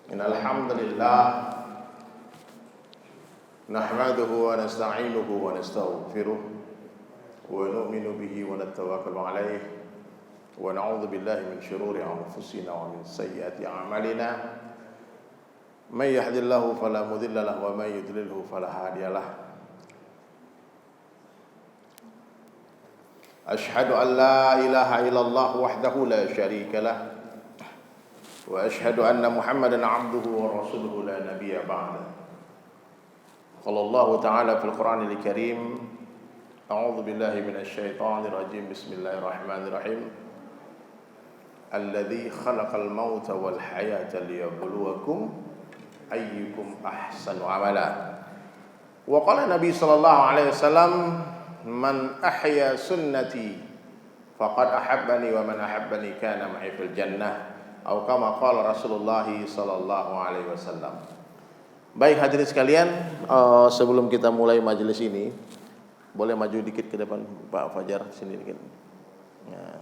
Innal hamdalillah nahmaduhu wa nasta'inuhu wa nastaghfiruh wa nu'minu bihi wa natawakkalu alayhi wa na'udzu billahi min shururi anfusina wa min sayyiati a'malina may yahdihillahu fala mudilla lahu wa may yudlilhu fala hadiya lahu. Ashhadu an la ilaha illallah wahdahu la syarika lah wa ashhadu anna Muhammadan abduhu wa rasuluhu la nabiyya ba'da. Qala Allah ta'ala fil Qur'anil Karim, a'udzu billahi minasy syaithanir rajim. Bismillahirrahmanirrahim. Alladzi khalaqal mauta wal hayata liyabluwakum ayyukum ahsanu amala. Wa qala Nabi sallallahu alaihi wasallam, man ahya sunnati faqad ahabbani wa man ahabbani kana ma'i fil jannah, atau kama qala Rasulullah sallallahu alaihi wasallam. Baik hadirin sekalian, sebelum kita mulai majelis ini, boleh maju dikit ke depan Pak Fajar, sini dikit. Nah,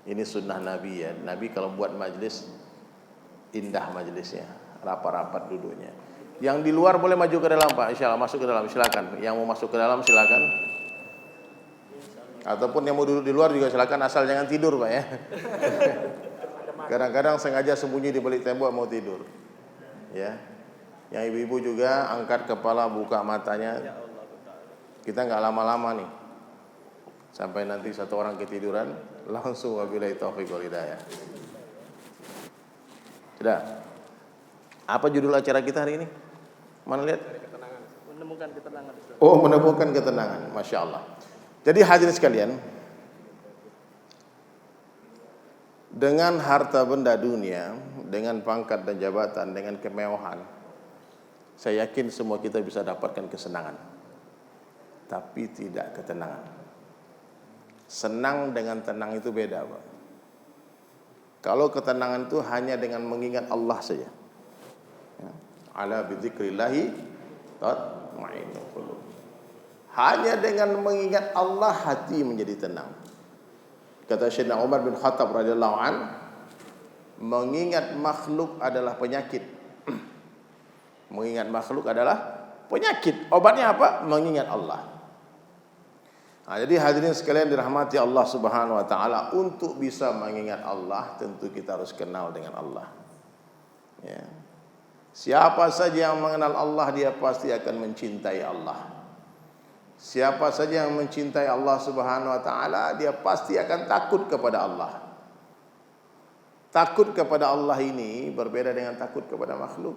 ini sunnah Nabi ya. Nabi kalau buat majelis indah majelisnya, rapat-rapat duduknya. Yang di luar boleh maju ke dalam Pak, insyaallah masuk ke dalam, silakan. Yang mau masuk ke dalam silakan. Ataupun yang mau duduk di luar juga silakan, asal jangan tidur Pak ya. Kadang-kadang sengaja sembunyi di balik tembok mau tidur. Ya. Yang ibu-ibu juga angkat kepala, buka matanya. Kita nggak lama-lama nih. Sampai nanti satu orang ketiduran, langsung wabillahi taufiq wal hidayah. Sudah. Apa judul acara kita hari ini? Mana lihat? Menemukan ketenangan. Oh, menemukan ketenangan. Masya Allah. Jadi hadirin sekalian, dengan harta benda dunia, dengan pangkat dan jabatan, dengan kemewahan, saya yakin semua kita bisa dapatkan kesenangan, tapi tidak ketenangan. Senang dengan tenang itu beda Pak. Kalau ketenangan itu hanya dengan mengingat Allah saja. Ala bidzikrillahi tatma'innul qulub. Hanya dengan mengingat Allah hati menjadi tenang. Kata Sayyidina Umar bin Khattab radhiyallahu an, mengingat makhluk adalah penyakit. Mengingat makhluk adalah penyakit. Obatnya apa? Mengingat Allah. Nah, jadi hadirin sekalian dirahmati Allah Subhanahu wa taala, untuk bisa mengingat Allah tentu kita harus kenal dengan Allah. Ya. Siapa saja yang mengenal Allah, dia pasti akan mencintai Allah. Siapa saja yang mencintai Allah Subhanahu wa taala, dia pasti akan takut kepada Allah. Takut kepada Allah ini berbeda dengan takut kepada makhluk.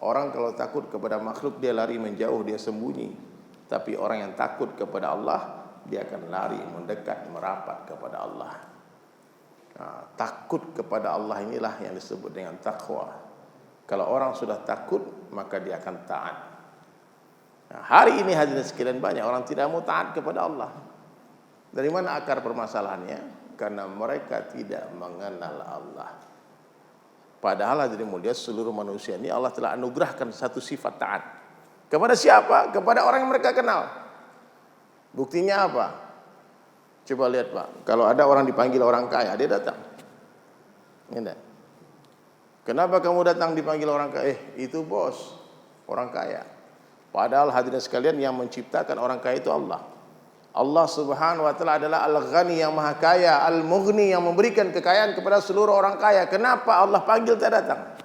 Orang kalau takut kepada makhluk, dia lari menjauh, dia sembunyi. Tapi orang yang takut kepada Allah, dia akan lari mendekat, merapat kepada Allah. Nah, takut kepada Allah inilah yang disebut dengan takwa. Kalau orang sudah takut, maka dia akan taat. Nah, hari ini hadirin sekalian, banyak orang tidak mau taat kepada Allah. Dari mana akar permasalahannya? Karena mereka tidak mengenal Allah. Padahal hadirin mulia, seluruh manusia ini Allah telah anugerahkan satu sifat taat. Kepada siapa? Kepada orang yang mereka kenal. Buktinya apa? Coba lihat Pak, kalau ada orang dipanggil orang kaya, dia datang. Ini. Kenapa kamu datang dipanggil orang kaya? Itu bos, orang kaya. Padahal hadirin sekalian, yang menciptakan orang kaya itu Allah. Allah Subhanahu wa taala adalah Al-Ghani yang maha kaya, Al-Mughni yang memberikan kekayaan kepada seluruh orang kaya. Kenapa Allah panggil tak datang?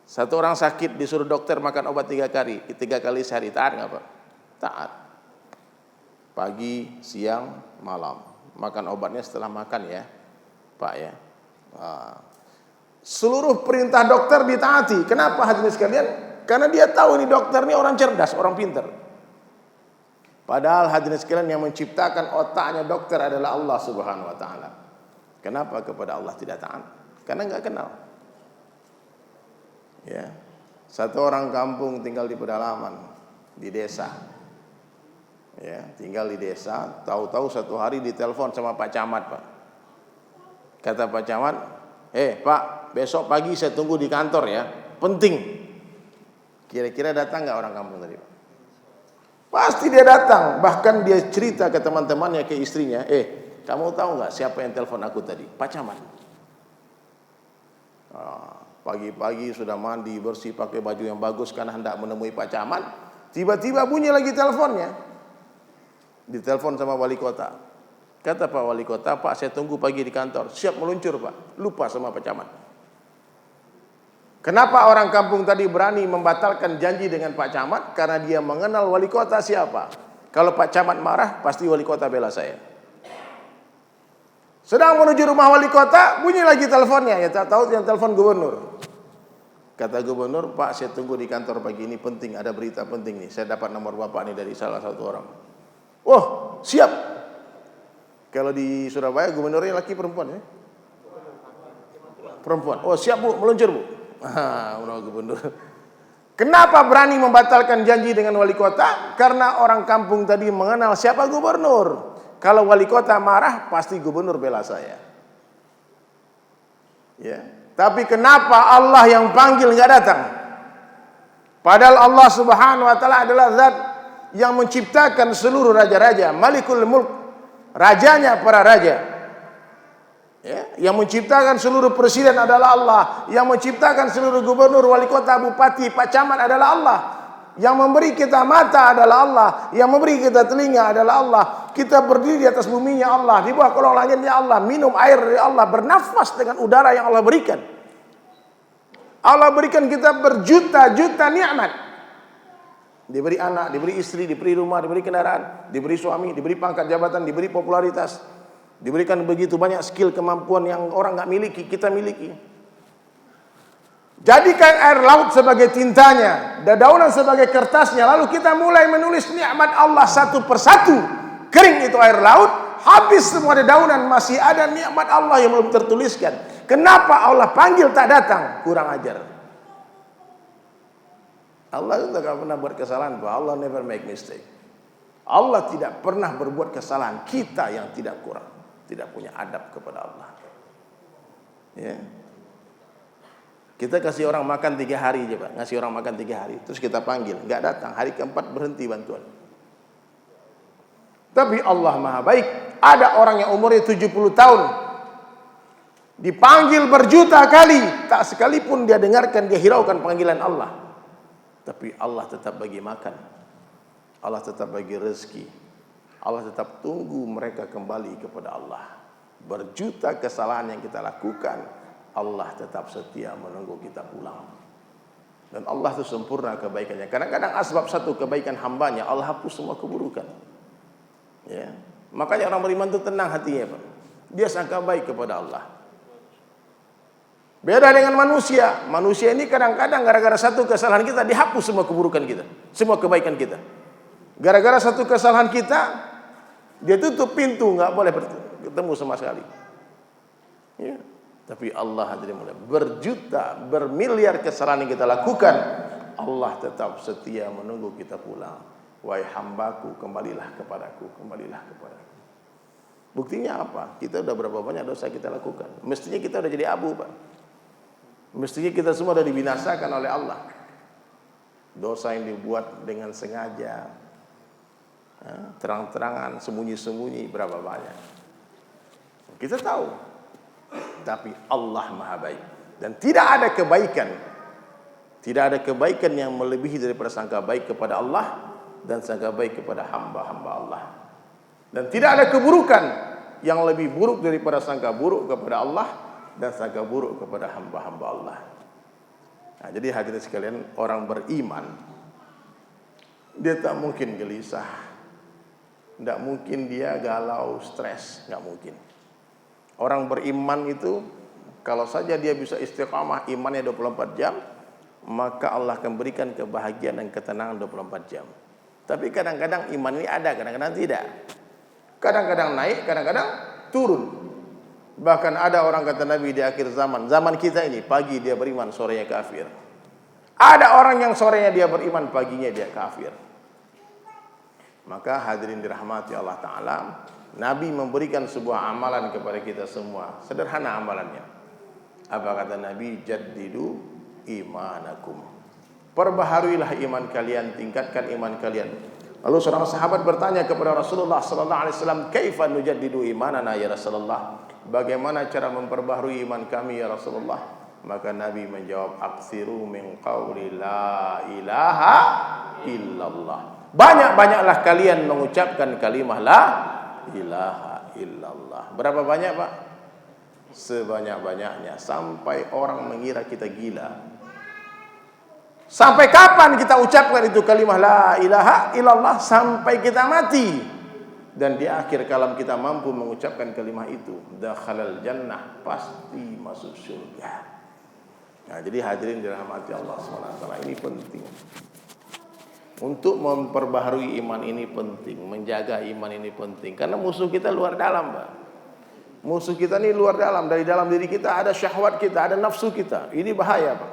Satu orang sakit disuruh dokter makan obat 3 kali sehari, taat nggak Pak? Taat. Pagi, siang, malam. Makan obatnya setelah makan ya Pak ya. Seluruh perintah dokter ditaati. Kenapa hadirin sekalian? Karena dia tahu ini dokter ini orang cerdas, orang pintar. Padahal hadirin sekalian, yang menciptakan otaknya dokter adalah Allah Subhanahu wa taala. Kenapa kepada Allah tidak taat? Karena enggak kenal. Ya. Satu orang kampung tinggal di pedalaman, di desa. Ya, tinggal di desa, tahu-tahu satu hari ditelepon sama Pak Camat, Pak. Kata Pak Camat, Pak, besok pagi saya tunggu di kantor ya, penting. Kira-kira datang nggak orang kampung tadi? Pasti dia datang. Bahkan dia cerita ke teman-temannya, ke istrinya, kamu tahu nggak siapa yang telepon aku tadi? Pak Camat. Pagi-pagi sudah mandi, bersih, pakai baju yang bagus karena hendak menemui Pak Camat. Tiba-tiba bunyi lagi teleponnya. Ditelepon sama wali kota. Kata Pak Wali Kota, Pak saya tunggu pagi di kantor. Siap meluncur Pak. Lupa sama Pak Camat. Kenapa orang kampung tadi berani membatalkan janji dengan Pak Camat? Karena dia mengenal wali kota siapa. Kalau Pak Camat marah, pasti wali kota bela saya. Sedang menuju rumah wali kota, bunyi lagi teleponnya. Ya tak tahu yang telepon gubernur. Kata gubernur, Pak saya tunggu di kantor pagi ini penting, ada berita penting nih. Saya dapat nomor bapak nih dari salah satu orang. Oh, siap. Kalau di Surabaya gubernurnya laki perempuan ya? Perempuan. Oh siap Bu, meluncur Bu. Gubernur. Kenapa berani membatalkan janji dengan wali kota? Karena orang kampung tadi mengenal siapa gubernur. Kalau wali kota marah, pasti gubernur bela saya. Ya. Tapi kenapa Allah yang panggil nggak datang? Padahal Allah Subhanahu Wa Taala adalah Zat yang menciptakan seluruh raja-raja, Malikul Mulk, rajanya para raja. Ya, yang menciptakan seluruh presiden adalah Allah. Yang menciptakan seluruh gubernur, wali kota, bupati, Pak Camat adalah Allah. Yang memberi kita mata adalah Allah. Yang memberi kita telinga adalah Allah. Kita berdiri di atas buminya Allah, di bawah kolong langitnya Allah, minum air dari Allah, bernafas dengan udara yang Allah berikan. Allah berikan kita berjuta-juta nikmat. Diberi anak, diberi istri, diberi rumah, diberi kendaraan, diberi suami, diberi pangkat jabatan, diberi popularitas, diberikan begitu banyak skill, kemampuan yang orang nggak miliki, kita miliki. Jadikan air laut sebagai tintanya, dedaunan sebagai kertasnya, lalu kita mulai menulis nikmat Allah satu persatu. Kering itu air laut, habis semua dedaunan, masih ada nikmat Allah yang belum tertuliskan. Kenapa Allah panggil tak datang? Kurang ajar. Allah itu tidak pernah buat kesalahan, Pak. Allah never make mistake. Allah tidak pernah berbuat kesalahan. Kita yang tidak kurang, tidak punya adab kepada Allah. Ya. Kita kasih orang makan 3 hari aja Pak, ngasih orang makan 3 hari, terus kita panggil, nggak datang, hari keempat berhenti bantuan. Tapi Allah Maha Baik. Ada orang yang umurnya 70 tahun, dipanggil berjuta kali, tak sekalipun dia dengarkan, dia hiraukan panggilan Allah. Tapi Allah tetap bagi makan, Allah tetap bagi rezeki, Allah tetap tunggu mereka kembali kepada Allah. Berjuta kesalahan yang kita lakukan, Allah tetap setia menunggu kita pulang. Dan Allah itu sempurna kebaikannya. Kadang-kadang asbab satu kebaikan hambanya, Allah hapus semua keburukan. Ya. Makanya orang beriman itu tenang hatinya Pak. Dia sangka baik kepada Allah. Beda dengan manusia. Manusia ini kadang-kadang gara-gara satu kesalahan kita dihapus semua keburukan kita, semua kebaikan kita. Gara-gara satu kesalahan kita, dia tutup pintu, nggak boleh ketemu sama sekali. Ya. Tapi Allah hadirin mulai berjuta, bermiliar kesalahan yang kita lakukan, Allah tetap setia menunggu kita pulang. Wahai hambaku, kembalilah kepadaku, kembalilah kepadaku. Buktinya apa? Kita udah berapa banyak dosa kita lakukan. Mestinya kita udah jadi abu Pak. Mestinya kita semua sudah dibinasakan oleh Allah. Dosa yang dibuat dengan sengaja, terang-terangan, sembunyi-sembunyi, berapa banyak. Kita tahu. Tapi Allah Maha Baik. Dan tidak ada kebaikan, tidak ada kebaikan yang melebihi daripada sangka baik kepada Allah dan sangka baik kepada hamba-hamba Allah. Dan tidak ada keburukan yang lebih buruk daripada sangka buruk kepada Allah dan sangka buruk kepada hamba-hamba Allah. Nah, jadi hadirin sekalian, orang beriman dia tak mungkin gelisah, tidak mungkin dia galau, stres, nggak mungkin. Orang beriman itu kalau saja dia bisa istiqamah imannya 24 jam, maka Allah akan berikan kebahagiaan dan ketenangan 24 jam. Tapi kadang-kadang iman ini ada, kadang-kadang tidak. Kadang-kadang naik, kadang-kadang turun. Bahkan ada orang kata Nabi di akhir zaman, zaman kita ini, pagi dia beriman, sorenya kafir. Ada orang yang sorenya dia beriman, paginya dia kafir. Maka hadirin dirahmati Allah Ta'ala, Nabi memberikan sebuah amalan kepada kita semua. Sederhana amalannya. Apa kata Nabi? Jaddidu imanakum. Perbaharuilah iman kalian, tingkatkan iman kalian. Lalu seorang sahabat bertanya kepada Rasulullah sallallahu alaihi wasallam, "Kaifa nujaddidu imanana ya Rasulullah?" Bagaimana cara memperbaharui iman kami ya Rasulullah? Maka Nabi menjawab, aksiru min qawli la ilaha illallah. Banyak-banyaklah kalian mengucapkan kalimah la ilaha illallah. Berapa banyak, Pak? Sebanyak-banyaknya, sampai orang mengira kita gila. Sampai kapan kita ucapkan itu kalimah la ilaha illallah? Sampai kita mati. Dan di akhir kalam kita mampu mengucapkan kalimah itu, dakhalal jannah, pasti masuk surga. Nah, jadi hadirin dirahmati Allah SWT, ini penting. Untuk memperbaharui iman ini penting, menjaga iman ini penting. Karena musuh kita luar dalam, Pak. Musuh kita ini luar dalam. Dari dalam diri kita ada syahwat kita, ada nafsu kita. Ini bahaya, Pak.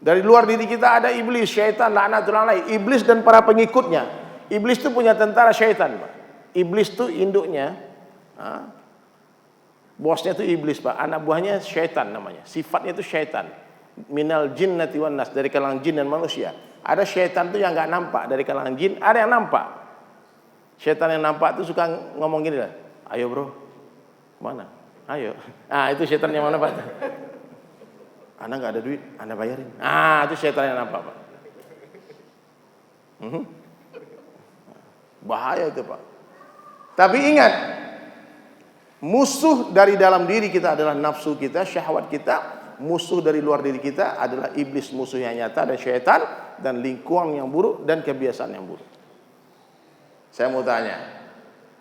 Dari luar diri kita ada iblis, syaitan, laknatullah alaih. Iblis dan para pengikutnya. Iblis itu punya tentara syaitan, Pak. Iblis itu induknya, bosnya itu iblis, Pak. Anak buahnya syaitan namanya. Sifatnya itu syaitan. Minal jinnati wan nas, dari kalangan jin dan manusia. Ada syaitan itu yang enggak nampak dari kalangan jin, ada yang nampak. Syaitan yang nampak itu suka ngomong gini lah. Ayo bro, mana? Ayo. Itu syaitan yang mana, Pak? Anda nggak ada duit, Anda bayarin. Itu syaitan yang nampak, Pak. Bahaya itu, Pak. Tapi ingat, musuh dari dalam diri kita adalah nafsu kita, syahwat kita. Musuh dari luar diri kita adalah iblis, musuh yang nyata, dan syaitan, dan lingkungan yang buruk, dan kebiasaan yang buruk. Saya mau tanya,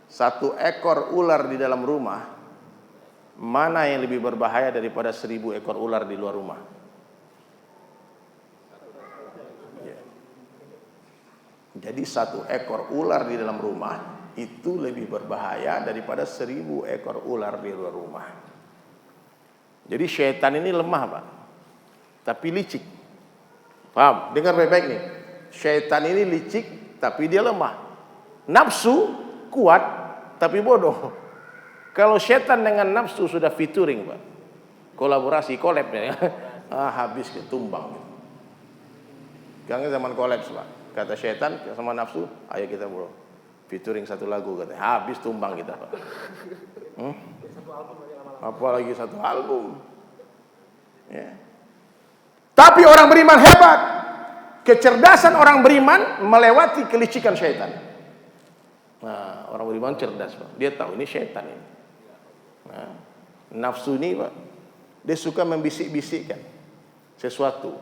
1 ekor ular di dalam rumah, mana yang lebih berbahaya daripada 1000 ekor ular di luar rumah? Jadi 1 ekor ular di dalam rumah itu lebih berbahaya daripada 1000 ekor ular di luar rumah. Jadi syaitan ini lemah, Pak, tapi licik. Paham? Dengar baik-baik nih. Syaitan ini licik, tapi dia lemah. Nafsu kuat, tapi bodoh. Kalau syaitan dengan nafsu sudah featuring, Pak, kolaborasi, collab ya, habis tumbang. Sekarang zaman kolaps, Pak. Kata syaitan sama nafsu, ayo kita bro, featuring 1 lagu, katanya. Habis tumbang kita, Pak. Apalagi 1 album. Ya. Tapi orang beriman hebat. Kecerdasan orang beriman melewati kelicikan syaitan. Nah, orang beriman cerdas, Pak. Dia tahu ini syaitan ini. Nah, nafsu ini, Pak, dia suka membisik-bisikkan sesuatu,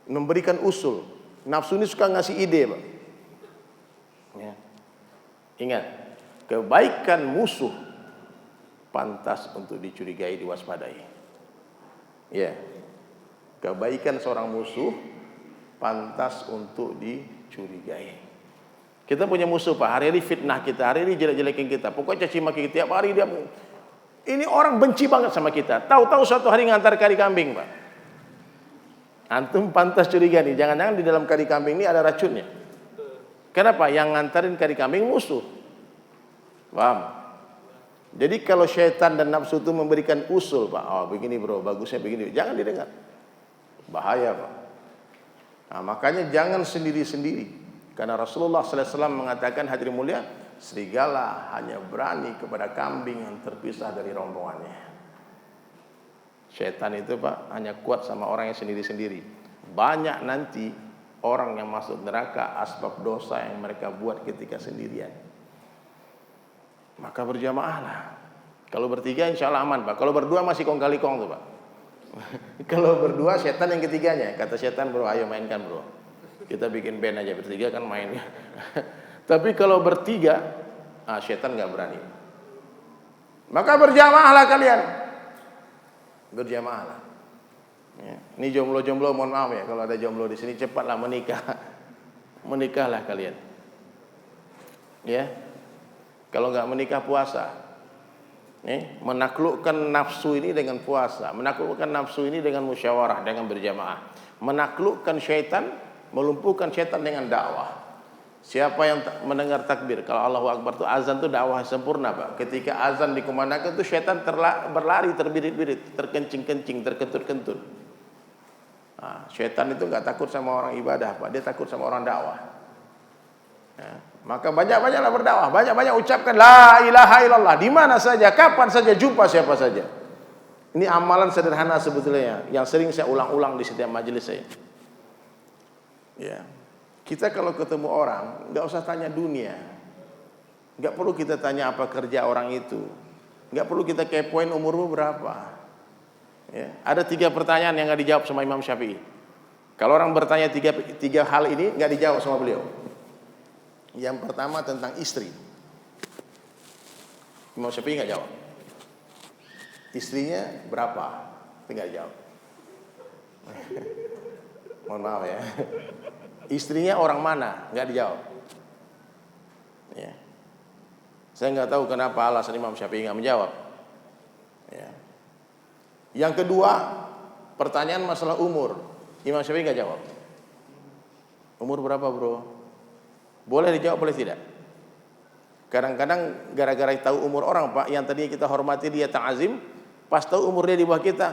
memberikan usul. Nafsu ini suka ngasih ide, Pak. Ya. Ingat, kebaikan musuh pantas untuk dicurigai, diwaspadai. Ya, kebaikan seorang musuh pantas untuk dicurigai. Kita punya musuh, Pak. Hari ini fitnah kita, hari ini jelek-jelekin kita. Pokoknya caci maki kita tiap hari dia. Ini orang benci banget sama kita. Tahu-tahu suatu hari ngantar kari kambing, Pak. Antum pantas curiga nih, jangan-jangan di dalam kari kambing ini ada racunnya. Kenapa? Yang ngantarin kari kambing musuh. Paham? Jadi kalau syaitan dan nafsu itu memberikan usul, Pak, begini bro, bagusnya begini, jangan didengar. Bahaya, Pak. Nah, makanya jangan sendiri-sendiri. Karena Rasulullah SAW mengatakan, hadirin mulia, serigala hanya berani kepada kambing yang terpisah dari rombongannya. Syaitan itu, Pak, hanya kuat sama orang yang sendiri-sendiri. Banyak nanti orang yang masuk neraka asbab dosa yang mereka buat ketika sendirian. Maka berjamaahlah. Kalau bertiga insya Allah aman, Pak. Kalau berdua masih kong kali kong tuh, Pak. Kalau berdua setan yang ketiganya. Kata setan, bro, ayo mainkan bro. Kita bikin band aja, bertiga kan mainnya. Tapi kalau bertiga, setan nggak berani. Maka berjamaahlah kalian. Berjamaahlah. Ya. Ini jomblo-jomblo, mohon maaf ya, kalau ada jomblo di sini cepatlah menikah. Menikahlah kalian. Ya. Kalau nggak menikah puasa, menaklukkan nafsu ini dengan puasa, menaklukkan nafsu ini dengan musyawarah, dengan berjamaah, menaklukkan syaitan, melumpuhkan syaitan dengan dakwah. Siapa yang mendengar takbir, kalau Allahu Akbar itu azan itu dakwah sempurna, Pak. Ketika azan dikumandangkan itu syaitan berlari, terbirit-birit, terkencing-kencing, terkentut-kentut. Nah, syaitan itu nggak takut sama orang ibadah, Pak. Dia takut sama orang dakwah. Ya. Maka banyak-banyaklah berdakwah, banyak-banyak ucapkan la ilaha illallah di mana saja, kapan saja, jumpa siapa saja. Ini amalan sederhana sebetulnya yang sering saya ulang-ulang di setiap majelis saya. Ya. Kita kalau ketemu orang, nggak usah tanya dunia. Nggak perlu kita tanya apa kerja orang itu. Nggak perlu kita kepoin umurmu berapa. Ya. Ada 3 pertanyaan yang nggak dijawab sama Imam Syafi'i. Kalau orang bertanya tiga hal ini nggak dijawab sama beliau. Yang pertama tentang istri. Imam Syafi'i nggak jawab. Istrinya berapa? Tinggal jawab. Mohon maaf ya. Istrinya orang mana? Nggak dijawab. Ya. Saya nggak tahu kenapa alasan Imam Syafi'i nggak menjawab. Ya. Yang kedua, pertanyaan masalah umur. Imam Syafi'i nggak jawab. Umur berapa bro? Boleh dijawab, boleh tidak. Kadang-kadang gara-gara tahu umur orang Pak, yang tadinya kita hormati dia ta'azim, pas tahu umur dia di bawah kita,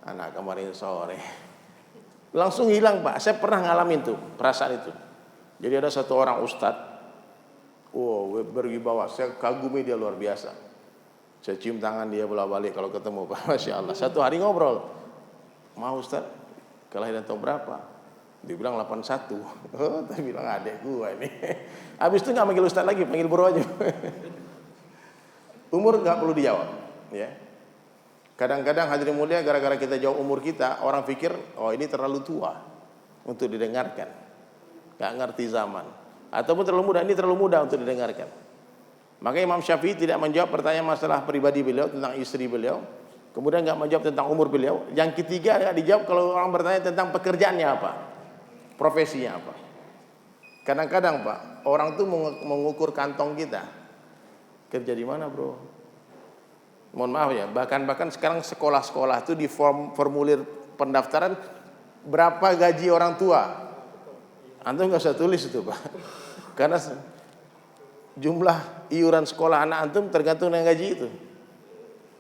anak kemarin sore, langsung hilang Pak. Saya pernah ngalamin tuh perasaan itu. Jadi ada satu orang ustadz, berwibawa, saya kagumi dia luar biasa. Saya cium tangan dia bolak-balik kalau ketemu Pak, masya Allah. Satu hari ngobrol, mau ustadz, kelahiran tahun berapa? Dia bilang 81. Oh, saya bilang adek gua ini. Habis itu nggak manggil ustadz lagi, panggil bro aja. Umur nggak perlu dijawab, ya. Kadang-kadang hadirin mulia, gara-gara kita jawab umur kita, orang pikir, oh ini terlalu tua untuk didengarkan, nggak ngerti zaman. Ataupun terlalu muda, ini terlalu muda untuk didengarkan. Maka Imam Syafi'i tidak menjawab pertanyaan masalah pribadi beliau tentang istri beliau, kemudian nggak menjawab tentang umur beliau. Yang ketiga nggak dijawab kalau orang bertanya tentang pekerjaannya apa, profesinya apa. Kadang-kadang Pak, orang tuh mengukur kantong kita. Kerja di mana bro? Mohon maaf ya, bahkan sekarang sekolah-sekolah tuh di formulir pendaftaran berapa gaji orang tua. Antum nggak usah tulis itu Pak, karena jumlah iuran sekolah anak antum tergantung dengan gaji itu.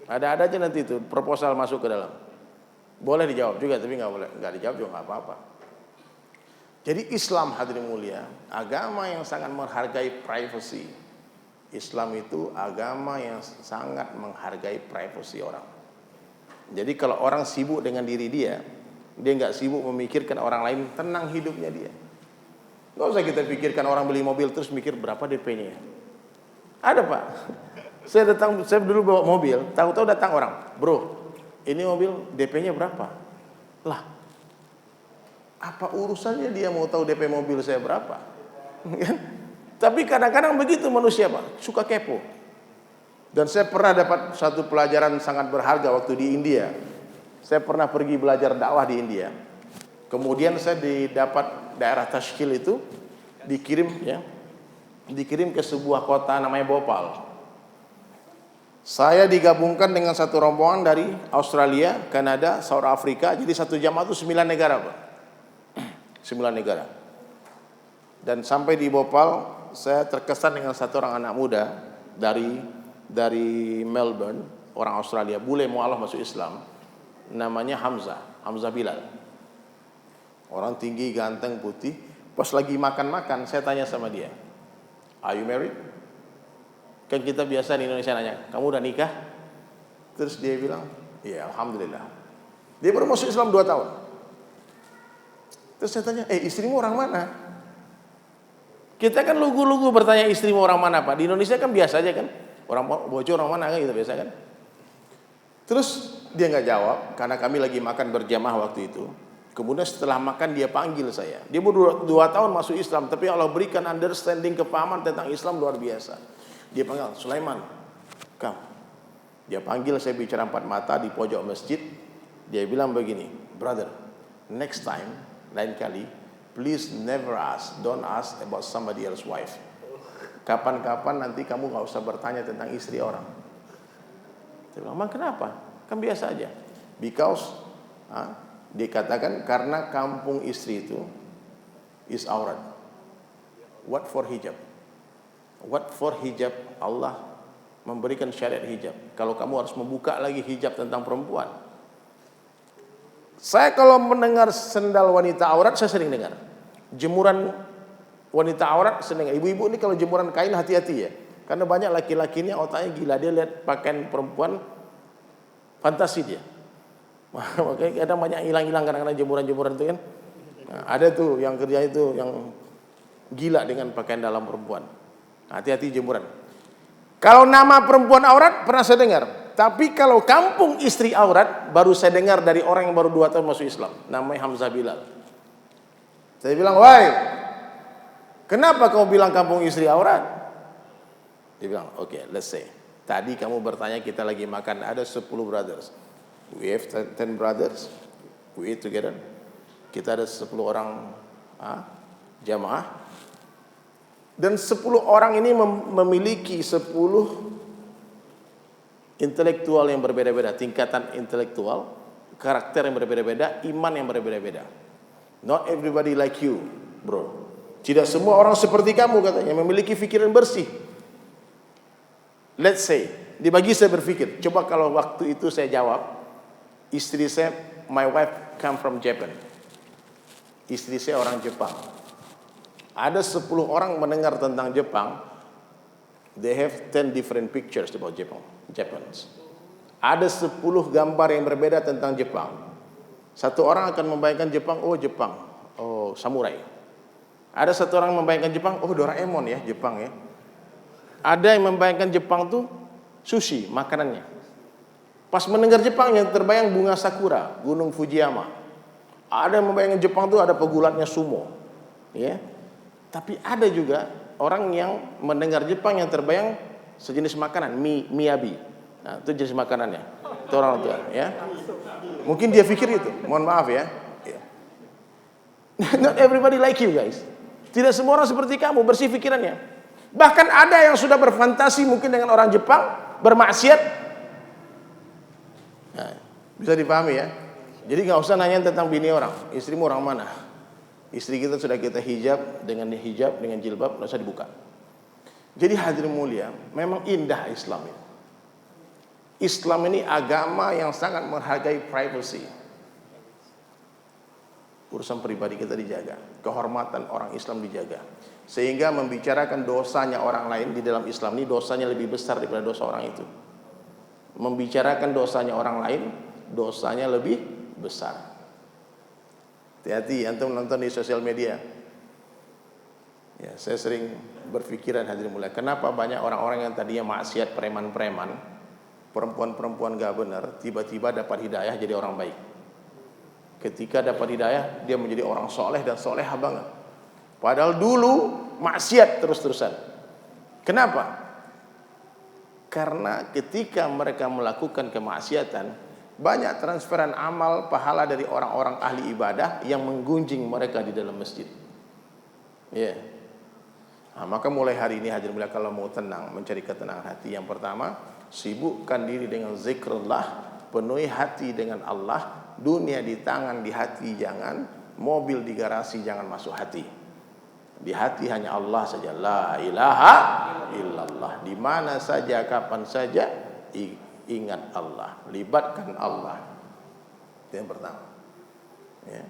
Ada aja nanti itu proposal masuk ke dalam. Boleh dijawab juga, tapi nggak dijawab juga nggak apa-apa. Jadi Islam hadirin mulia, agama yang sangat menghargai privasi. Islam itu agama yang sangat menghargai privasi orang. Jadi kalau orang sibuk dengan diri dia nggak sibuk memikirkan orang lain, tenang hidupnya dia. Nggak usah kita pikirkan orang beli mobil terus mikir berapa DP-nya. Ada Pak. Saya dulu bawa mobil, tahu-tahu datang orang, bro, ini mobil DP-nya berapa? Lah, apa urusannya dia mau tahu DP mobil saya berapa? Tapi kadang-kadang begitu manusia Pak, suka kepo. Dan saya pernah dapat satu pelajaran sangat berharga waktu di India. Saya pernah pergi belajar dakwah di India. Kemudian saya dapat daerah Tashkil itu dikirim ke sebuah kota namanya Bhopal. Saya digabungkan dengan satu rombongan dari Australia, Kanada, South Africa. Jadi satu jamaah itu 9 negara Pak. 9 negara. Dan sampai di Bhopal, saya terkesan dengan satu orang anak muda dari Melbourne, orang Australia, bule mualaf masuk Islam, namanya Hamzah Bilal. Orang tinggi, ganteng, putih. Pas lagi makan-makan, saya tanya sama dia, "Are you married?" Kan kita biasa di Indonesia nanya, "Kamu udah nikah?" Terus dia bilang, "Iya, alhamdulillah." Dia baru masuk Islam 2 tahun. Terus saya tanya, "Istrimu orang mana?" Kita kan lugu-lugu bertanya istrimu orang mana Pak. Di Indonesia kan biasa aja kan. Orang bocor orang mana kan gitu biasa kan. Terus dia nggak jawab karena kami lagi makan berjamaah waktu itu. Kemudian setelah makan dia panggil saya. Dia baru 2 tahun masuk Islam, tapi Allah berikan understanding, kepahaman tentang Islam luar biasa. Dia panggil, "Sulaiman, come." Dia panggil, saya bicara 4 mata di pojok masjid. Dia bilang begini, "Brother, next time, lain kali, please don't ask about somebody else's wife. Kapan-kapan nanti kamu nggak usah bertanya tentang istri orang." Saya bilang, "Emang kenapa? Kan biasa aja." Because dikatakan karena kampung istri itu is aurat. What for hijab? What for hijab? Allah memberikan syariat hijab. Kalau kamu harus membuka lagi hijab tentang perempuan. Saya kalau mendengar sendal wanita aurat, saya sering dengar. Jemuran wanita aurat sering. Ibu-ibu ini kalau jemuran kain hati-hati ya. Karena banyak laki-laki ini otaknya gila. Dia lihat pakaian perempuan Fantasi dia. Makanya kadang banyak hilang-hilang kadang-kadang jemuran-jemuran itu kan. Nah, ada tuh yang kerja itu yang gila dengan pakaian dalam perempuan. Hati-hati jemuran. Kalau nama perempuan aurat pernah saya dengar. Tapi kalau kampung istri aurat baru saya dengar dari orang yang baru 2 tahun masuk Islam. Namanya Hamzah Bilal. Saya bilang, "Woi, kenapa kau bilang kampung istri aurat?" Dia bilang, "Okay, let's say. Tadi kamu bertanya kita lagi makan, ada 10 brothers. We have 10 brothers. We eat together. Kita ada 10 orang jamaah. Dan 10 orang ini memiliki 10 intelektual yang berbeda-beda, tingkatan intelektual, karakter yang berbeda-beda, iman yang berbeda-beda. Not everybody like you, bro. Tidak semua orang seperti kamu katanya, memiliki pikiran bersih. Let's say, dibagi saya berpikir, coba kalau waktu itu saya jawab, istri saya, my wife come from Japan. Istri saya orang Jepang. Ada 10 orang mendengar tentang Jepang, they have 10 different pictures about Japanese. Ada 10 gambar yang berbeda tentang Jepang. Satu orang akan membayangkan Jepang, oh Jepang, oh samurai. Ada satu orang membayangkan Jepang, oh Doraemon ya, Jepang ya. Ada yang membayangkan Jepang tuh sushi, makanannya. Pas mendengar Jepang yang terbayang bunga sakura, Gunung Fujiyama. Ada yang membayangkan Jepang tuh ada pegulatnya sumo. Ya. Tapi ada juga orang yang mendengar Jepang yang terbayang sejenis makanan, miyabi. Nah, itu jenis makanannya. Itu orang tua, ya. Mungkin dia pikir itu. Mohon maaf ya. Not everybody like you guys. Tidak semua orang seperti kamu, bersih pikirannya. Bahkan ada yang sudah berfantasi mungkin dengan orang Jepang, bermaksiat. Nah, bisa dipahami ya. Jadi nggak usah nanya tentang bini orang. Istrimu orang mana? Istri kita sudah kita hijab, dengan jilbab, nggak usah dibuka. Jadi hadirin mulia, memang indah Islam ini. Islam ini agama yang sangat menghargai privacy. Urusan pribadi kita dijaga, kehormatan orang Islam dijaga. Sehingga membicarakan dosanya orang lain di dalam Islam ini dosanya lebih besar daripada dosa orang itu. Membicarakan dosanya orang lain, dosanya lebih besar. Hati-hati antum nonton di sosial media. Ya, saya sering berpikiran hadirin mulia, kenapa banyak orang-orang yang tadinya maksiat, preman-preman, perempuan-perempuan gak benar, tiba-tiba dapat hidayah jadi orang baik. Ketika dapat hidayah, dia menjadi orang soleh dan solehah banget. Padahal dulu maksiat terus-terusan. Kenapa? Karena ketika mereka melakukan kemaksiatan, banyak transferan amal pahala dari orang-orang ahli ibadah yang menggunjing mereka di dalam masjid. Ya. Nah, maka mulai hari ini hadirin mulia, kalau mau tenang, mencari ketenangan hati, yang pertama, sibukkan diri dengan zikrullah, penuhi hati dengan Allah, dunia di tangan, di hati jangan, mobil di garasi jangan masuk hati. Di hati hanya Allah saja, la ilaha illallah. Di mana saja, kapan saja, ingat Allah, libatkan Allah. Itu yang pertama. Ya.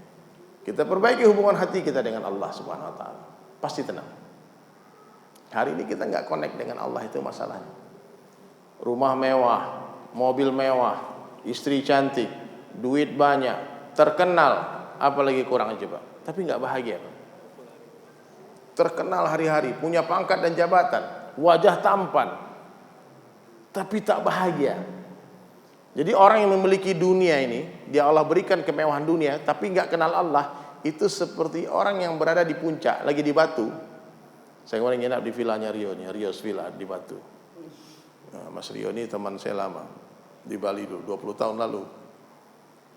Kita perbaiki hubungan hati kita dengan Allah Subhanahu wa taala. Pasti tenang. Hari ini kita nggak connect dengan Allah, itu masalahnya. Rumah mewah, mobil mewah, istri cantik, duit banyak, terkenal, apalagi kurang coba. Tapi nggak bahagia. Terkenal hari-hari, punya pangkat dan jabatan, wajah tampan, tapi tak bahagia. Jadi orang yang memiliki dunia ini, dia Allah berikan kemewahan dunia, tapi nggak kenal Allah, itu seperti orang yang berada di puncak, lagi di Batu. Saya kemarin nginap di villanya Rio, Rio's Villa di Batu. Nah, Mas Rio ini teman saya lama, di Bali dulu, 20 tahun lalu.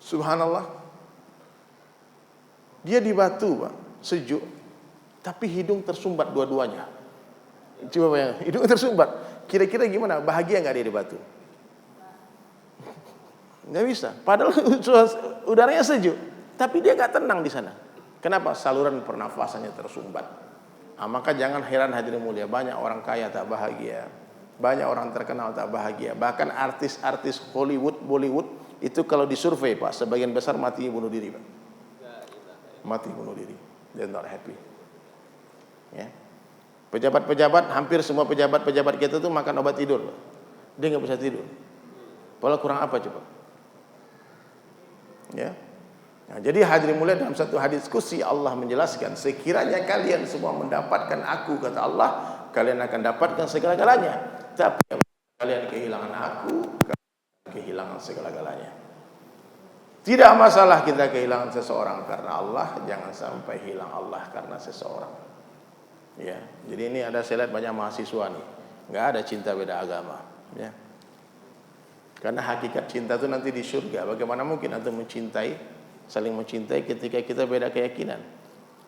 Subhanallah, dia di Batu, Pak, sejuk, tapi hidung tersumbat dua-duanya. Coba bayangkan, hidung tersumbat. Kira-kira gimana? Bahagia nggak dia di Batu? Nggak bisa. Padahal udaranya sejuk, tapi dia nggak tenang di sana. Kenapa? Saluran pernafasannya tersumbat. Nah, maka jangan heran hadirin mulia, banyak orang kaya tak bahagia, banyak orang terkenal tak bahagia. Bahkan artis-artis Hollywood, Bollywood itu kalau disurvei, Pak, sebagian besar mati bunuh diri, Pak. Mati bunuh diri. They're not happy. Ya. Pejabat-pejabat, hampir semua pejabat-pejabat kita tuh makan obat tidur, Pak. Dia nggak bisa tidur. Padahal kurang apa coba? Ya. Nah, jadi hadirin mulia, dalam satu hadis qudsi Allah menjelaskan, sekiranya kalian semua mendapatkan aku, kata Allah, kalian akan dapatkan segala-galanya. Tapi kalian kehilangan aku, kalian kehilangan segala-galanya. Tidak masalah kita kehilangan seseorang karena Allah, jangan sampai hilang Allah karena seseorang. Ya, jadi ini saya lihat banyak mahasiswa nih, nggak ada cinta beda agama. Ya. Karena hakikat cinta itu nanti di surga. Bagaimana mungkin antum saling mencintai ketika kita beda keyakinan?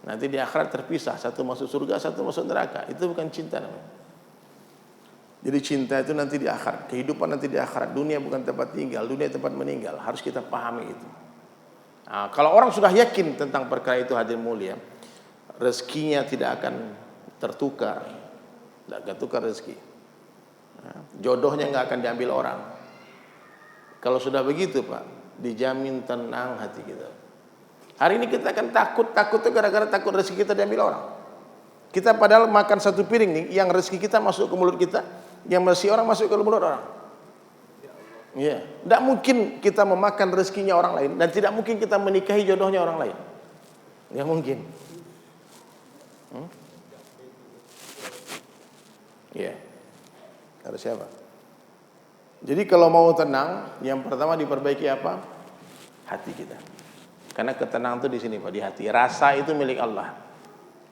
Nanti di akhirat terpisah, satu masuk surga, satu masuk neraka. Itu bukan cinta namanya. Jadi cinta itu nanti di akhirat, kehidupan nanti di akhirat. Dunia bukan tempat tinggal, dunia tempat meninggal. Harus kita pahami itu. Nah, kalau orang sudah yakin tentang perkara itu, hadirin mulia, rezekinya tidak akan tertukar, tidak akan tukar rezeki. Nah, jodohnya nggak akan diambil orang. Kalau sudah begitu, Pak, dijamin tenang hati kita. Hari ini kita akan takut itu gara-gara takut rezeki kita diambil orang. Kita padahal makan satu piring nih, yang rezeki kita masuk ke mulut kita, yang rezeki orang masuk ke mulut orang. Ya, tidak mungkin kita memakan rezekinya orang lain, dan tidak mungkin kita menikahi jodohnya orang lain. Tidak mungkin. Ya, ada siapa? Jadi kalau mau tenang, yang pertama diperbaiki apa? Hati kita. Karena ketenangan itu di sini, Pak, di hati. Rasa itu milik Allah.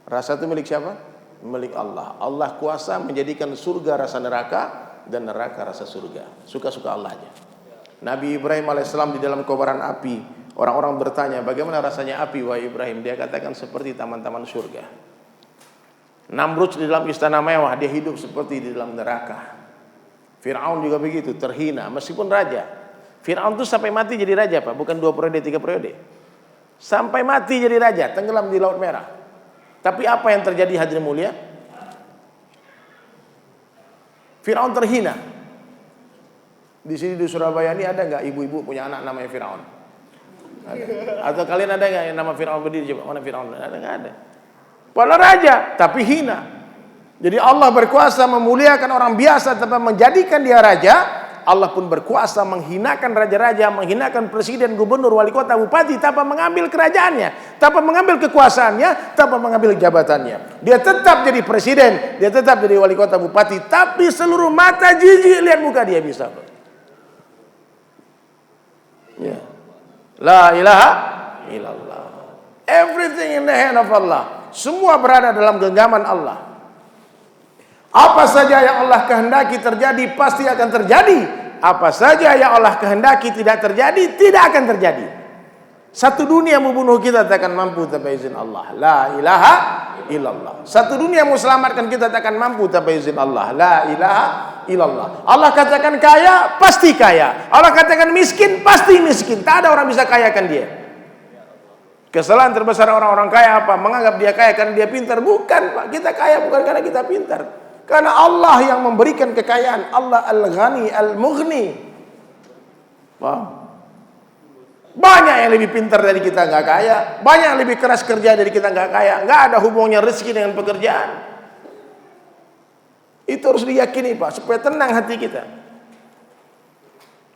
Rasa itu milik siapa? Milik Allah. Allah kuasa menjadikan surga rasa neraka dan neraka rasa surga. Suka-suka Allah aja. Nabi Ibrahim alaihissalam di dalam kobaran api, orang-orang bertanya, bagaimana rasanya api, wahai Ibrahim? Dia katakan seperti taman-taman surga. Namrud di dalam istana mewah, dia hidup seperti di dalam neraka. Fir'aun juga begitu, terhina meskipun raja. Fir'aun itu sampai mati jadi raja, Pak, bukan 2 periode, 3 periode. Sampai mati jadi raja, tenggelam di Laut Merah. Tapi apa yang terjadi, hadirin mulia? Fir'aun terhina. Di sini di Surabaya ini ada nggak ibu-ibu punya anak namanya Fir'aun? Ada. Atau kalian ada nggak yang nama Fir'aun berdiri? Coba mana Fir'aun? Ada nggak ada? Padahal raja, tapi hina. Jadi Allah berkuasa memuliakan orang biasa tanpa menjadikan dia raja. Allah pun berkuasa menghinakan raja-raja, menghinakan presiden, gubernur, wali kota, bupati, tanpa mengambil kerajaannya, tanpa mengambil kekuasaannya, tanpa mengambil jabatannya. Dia tetap jadi presiden, dia tetap jadi wali kota, bupati, tapi seluruh mata jijik lihat muka dia bisa. Ya. La ilaha illallah. Everything in the hand of Allah. Semua berada dalam genggaman Allah. Apa saja yang Allah kehendaki terjadi pasti akan terjadi. Apa saja yang Allah kehendaki tidak terjadi, tidak akan terjadi. Satu dunia membunuh kita tak akan mampu tanpa izin Allah. La ilaha illallah. Satu dunia mau selamatkan kita tak akan mampu tanpa izin Allah. La ilaha illallah. Allah katakan kaya, pasti kaya. Allah katakan miskin, pasti miskin. Tak ada orang bisa kayakan dia. Kesalahan terbesar orang-orang kaya apa? Menganggap dia kaya karena dia pintar. Bukan, Pak. Kita kaya bukan karena kita pintar. Karena Allah yang memberikan kekayaan. Allah Al-Ghani Al-Mughni. Paham? Banyak yang lebih pintar dari kita nggak kaya. Banyak yang lebih keras kerja dari kita nggak kaya. Nggak ada hubungannya rezeki dengan pekerjaan. Itu harus diyakini, Pak, supaya tenang hati kita.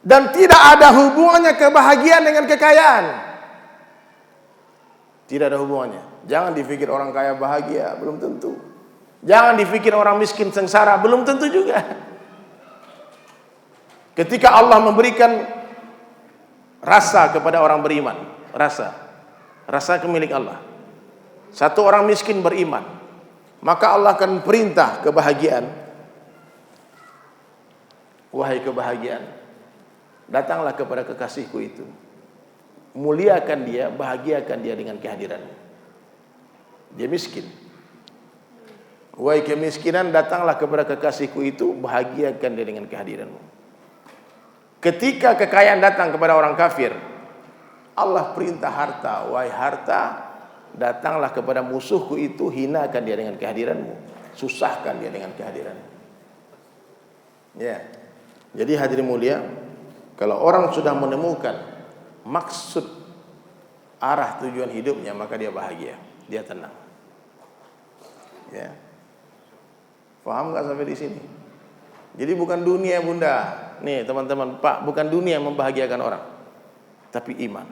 Dan tidak ada hubungannya kebahagiaan dengan kekayaan. Tidak ada hubungannya. Jangan dipikir orang kaya bahagia, belum tentu. Jangan dipikir orang miskin sengsara, belum tentu juga. Ketika Allah memberikan rasa kepada orang beriman, rasa kemilik Allah. Satu orang miskin beriman, maka Allah akan perintah kebahagiaan. Wahai kebahagiaan, datanglah kepada kekasihku itu. Muliakan dia, bahagiakan dia dengan kehadiranmu. Dia miskin. Wahai kemiskinan, datanglah kepada kekasihku itu, bahagiakan dia dengan kehadiranmu. Ketika kekayaan datang kepada orang kafir, Allah perintah harta. Wahai harta, datanglah kepada musuhku itu, hinakan dia dengan kehadiranmu, susahkan dia dengan kehadiranmu. Ya. Jadi hadirin mulia, kalau orang sudah menemukan maksud arah tujuan hidupnya, maka dia bahagia, dia tenang. Ya. Paham nggak sampai di sini? Jadi bukan dunia, Bunda. Nih teman-teman, Pak, bukan dunia yang membahagiakan orang, tapi iman.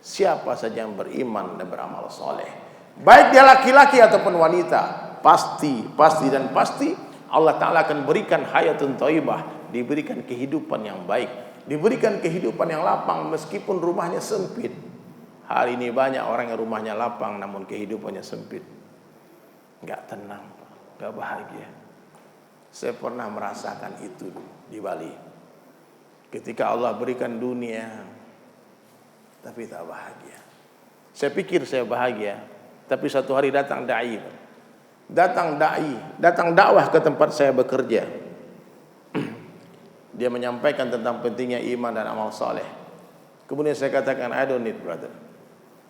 Siapa saja yang beriman dan beramal soleh, baik dia laki-laki ataupun wanita, pasti Allah Ta'ala akan berikan hayatun thayyibah, diberikan kehidupan yang baik, diberikan kehidupan yang lapang meskipun rumahnya sempit. Hari ini banyak orang yang rumahnya lapang namun kehidupannya sempit, nggak tenang, nggak bahagia. Saya pernah merasakan itu di Bali. Ketika Allah berikan dunia, tapi tak bahagia. Saya pikir saya bahagia, tapi satu hari datang dakwah ke tempat saya bekerja. Dia menyampaikan tentang pentingnya iman dan amal saleh. Kemudian saya katakan, I don't need, brother.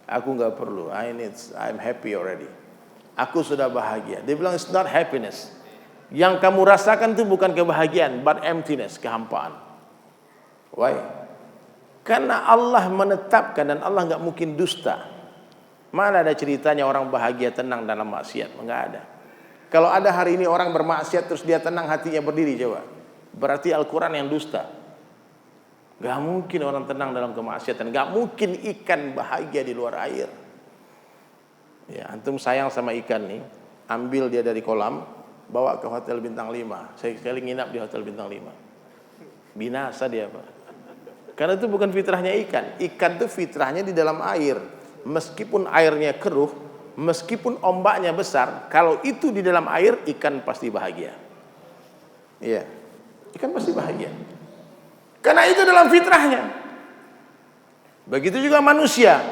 Aku nggak perlu. I'm happy already. Aku sudah bahagia. Dia bilang, it's not happiness. Yang kamu rasakan itu bukan kebahagiaan, but emptiness, kehampaan. Why? Karena Allah menetapkan dan Allah nggak mungkin dusta. Mana ada ceritanya orang bahagia tenang dalam maksiat? Nggak ada. Kalau ada hari ini orang bermaksiat terus dia tenang hatinya berdiri, coba. Berarti Al-Quran yang dusta. Nggak mungkin orang tenang dalam kemaksiatan. Nggak mungkin ikan bahagia di luar air. Ya, antum sayang sama ikan nih, ambil dia dari kolam, bawa ke hotel bintang 5. Saya sekali nginap di hotel bintang 5. Binasa dia, Pak. Karena itu bukan fitrahnya ikan. Ikan itu fitrahnya di dalam air. Meskipun airnya keruh, meskipun ombaknya besar, kalau itu di dalam air, ikan pasti bahagia. Iya, ikan pasti bahagia. Karena itu dalam fitrahnya. Begitu juga manusia.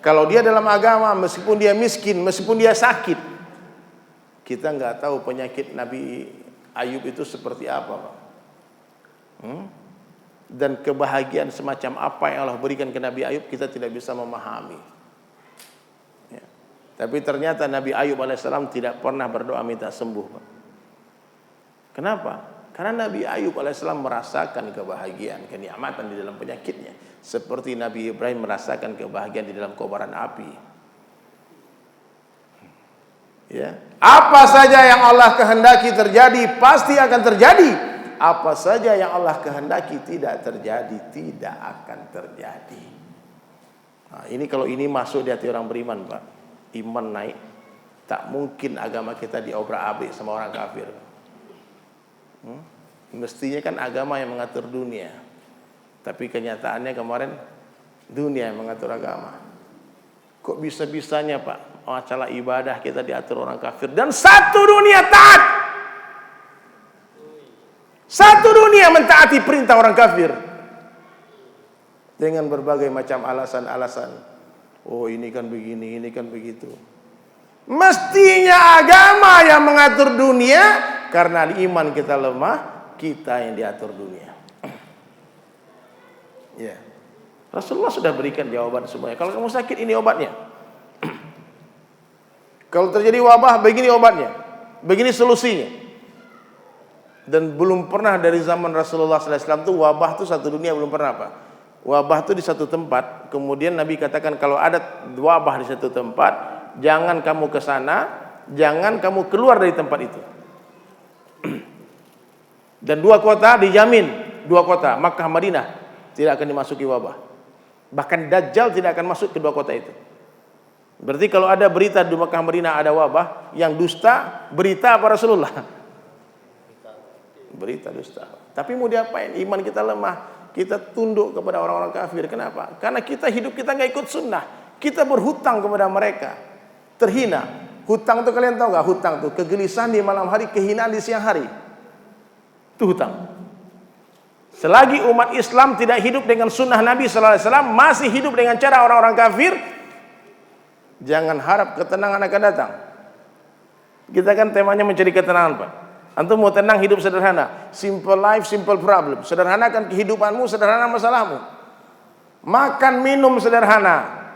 Kalau dia dalam agama, meskipun dia miskin, meskipun dia sakit, kita nggak tahu penyakit Nabi Ayub itu seperti apa, Pak. Dan kebahagiaan semacam apa yang Allah berikan ke Nabi Ayub kita tidak bisa memahami. Ya. Tapi ternyata Nabi Ayub alaihissalam tidak pernah berdoa minta sembuh, Pak. Kenapa? Karena Nabi Ayub alaihissalam merasakan kebahagiaan, kenikmatan di dalam penyakitnya, seperti Nabi Ibrahim merasakan kebahagiaan di dalam kobaran api. Ya. Apa saja yang Allah kehendaki terjadi pasti akan terjadi. Apa saja yang Allah kehendaki tidak terjadi, tidak akan terjadi. Nah, ini kalau ini masuk di hati orang beriman, Pak, iman naik, tak mungkin agama kita diobrak-abrik sama orang kafir. Mestinya kan agama yang mengatur dunia, tapi kenyataannya kemarin dunia yang mengatur agama. Kok bisa-bisanya, Pak, masalah ibadah kita diatur orang kafir dan satu dunia taat. Satu dunia mentaati perintah orang kafir dengan berbagai macam alasan-alasan. Oh, ini kan begini, ini kan begitu. Mestinya agama yang mengatur dunia, karena iman kita lemah, kita yang diatur dunia. Ya. Rasulullah sudah berikan jawaban semuanya. Kalau kamu sakit, ini obatnya. Kalau terjadi wabah, begini obatnya, begini solusinya. Dan belum pernah dari zaman Rasulullah SAW itu wabah itu satu dunia belum pernah, Pak. Wabah itu di satu tempat. Kemudian Nabi katakan kalau ada wabah di satu tempat, jangan kamu ke sana, jangan kamu keluar dari tempat itu. Dan dua kota dijamin, dua kota Makkah Madinah tidak akan dimasuki wabah. Bahkan Dajjal tidak akan masuk ke dua kota itu. Berarti kalau ada berita di Makkah Madinah ada wabah, yang dusta berita apa Rasulullah? Berita dusta. Tapi mau diapain? Iman kita lemah, kita tunduk kepada orang-orang kafir. Kenapa? Karena kita hidup kita nggak ikut sunnah. Kita berhutang kepada mereka, terhina. Hutang itu kalian tahu nggak? Hutang itu kegelisahan di malam hari, kehinaan di siang hari. Itu hutang. Selagi umat Islam tidak hidup dengan sunnah Nabi Sallallahu Alaihi Wasallam, masih hidup dengan cara orang-orang kafir, jangan harap ketenangan akan datang. Kita kan temanya mencari ketenangan, Pak. Antum mau tenang, hidup sederhana. Simple life, simple problem. Sederhanakan kehidupanmu, sederhana masalahmu. Makan, minum sederhana.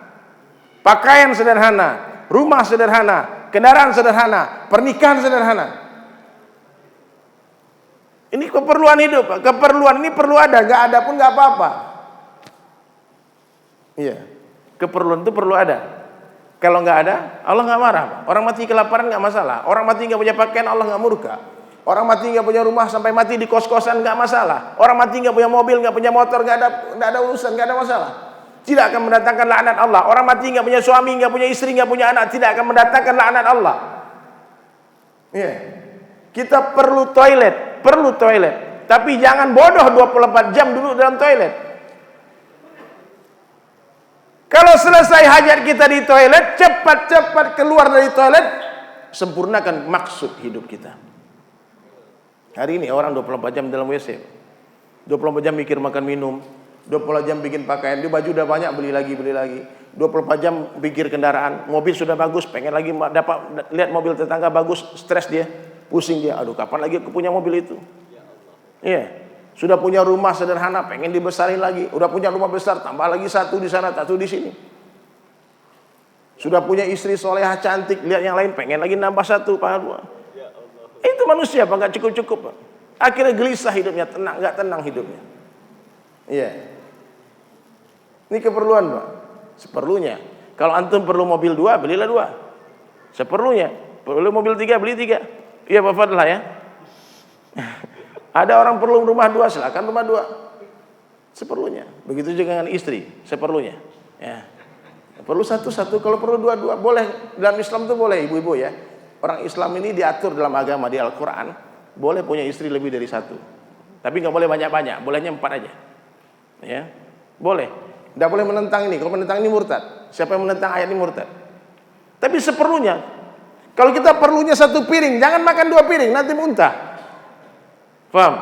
Pakaian sederhana. Rumah sederhana. Kendaraan sederhana. Pernikahan sederhana. Ini keperluan hidup. Keperluan ini perlu ada. Gak ada pun gak apa-apa. Iya. Keperluan itu perlu ada. Kalau gak ada, Allah gak marah. Orang mati kelaparan gak masalah. Orang mati gak punya pakaian, Allah gak murka. Orang mati nggak punya rumah sampai mati di kos-kosan nggak masalah. Orang mati nggak punya mobil, nggak punya motor, nggak ada urusan, nggak ada masalah. tidak akan mendatangkan laknat Allah. Orang mati nggak punya suami, nggak punya istri, nggak punya anak, tidak akan mendatangkan laknat Allah. Ya. Kita perlu toilet, tapi jangan bodoh 24 jam duduk dalam toilet. Kalau selesai hajat kita di toilet, cepat-cepat keluar dari toilet, sempurnakan maksud hidup kita. Hari ini orang 24 jam dalam WC, 24 jam mikir makan minum, 24 jam bikin pakaian, dia baju udah banyak, beli lagi, 24 jam pikir kendaraan, mobil sudah bagus, pengen lagi dapat lihat mobil tetangga bagus, stres dia, pusing dia, aduh kapan lagi aku punya mobil itu. Iya, sudah punya rumah sederhana, pengen dibesarin lagi, udah punya rumah besar, tambah lagi satu di sana, satu di sini. Sudah punya istri solehah cantik, lihat yang lain, pengen lagi nambah satu, Pak. Itu manusia, Pak, nggak cukup-cukup, Pak. Akhirnya gelisah hidupnya, nggak tenang hidupnya. Iya. Ini keperluan, Pak. Seperlunya. Kalau antum perlu mobil 2, belilah 2. Seperlunya. Perlu mobil 3, beli 3. Iya, Pak Fadlah ya. Ada orang perlu rumah 2, silakan rumah 2. Seperlunya. Begitu juga dengan istri, seperlunya. Ya. Perlu satu-satu, kalau perlu 2-2 boleh. Dalam Islam itu boleh, ibu-ibu ya. Orang Islam ini diatur dalam agama di Al-Quran, boleh punya istri lebih dari 1. Tapi nggak boleh banyak-banyak, bolehnya 4 aja. Ya, boleh. Tidak boleh menentang ini. Kalau menentang ini murtad. Siapa yang menentang ayat ini murtad. Tapi seperlunya. Kalau kita perlunya 1 piring, jangan makan 2 piring, nanti muntah. Paham?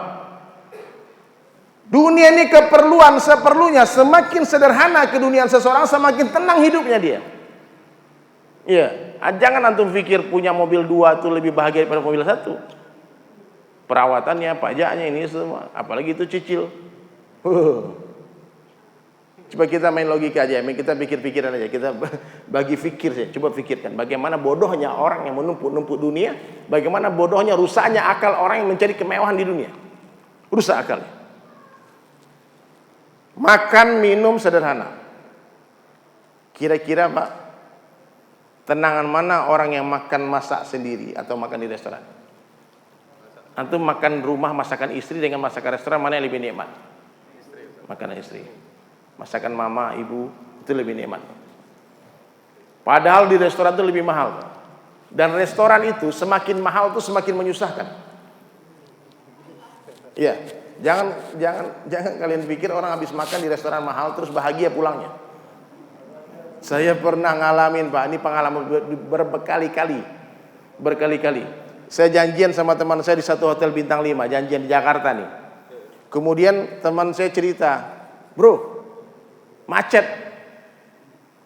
Dunia ini keperluan seperlunya. Semakin sederhana keduniaan seseorang, semakin tenang hidupnya dia. Iya. Jangan antum pikir punya mobil 2 itu lebih bahagia daripada mobil 1. Perawatannya, pajaknya, ini semua. Apalagi itu cicil. Coba kita main logika aja, kita pikir-pikiran aja, kita bagi fikir saja. Coba pikirkan, bagaimana bodohnya orang yang menumpuk-numpuk dunia, bagaimana bodohnya, rusaknya akal orang yang mencari kemewahan di dunia. Rusak akalnya. Makan, minum sederhana. Kira-kira Pak, tenangan mana orang yang makan masak sendiri atau makan di restoran? Antum makan rumah masakan istri dengan masakan restoran, mana yang lebih nikmat? Makanan istri. Masakan mama, ibu, itu lebih nikmat. Padahal di restoran itu lebih mahal. Dan restoran itu semakin mahal itu semakin menyusahkan. Iya, jangan kalian pikir orang habis makan di restoran mahal terus bahagia pulangnya. Saya pernah ngalamin, Pak, ini pengalaman berkali-kali. Saya janjian sama teman saya di satu hotel bintang 5, janjian di Jakarta nih. Kemudian teman saya cerita, bro, macet,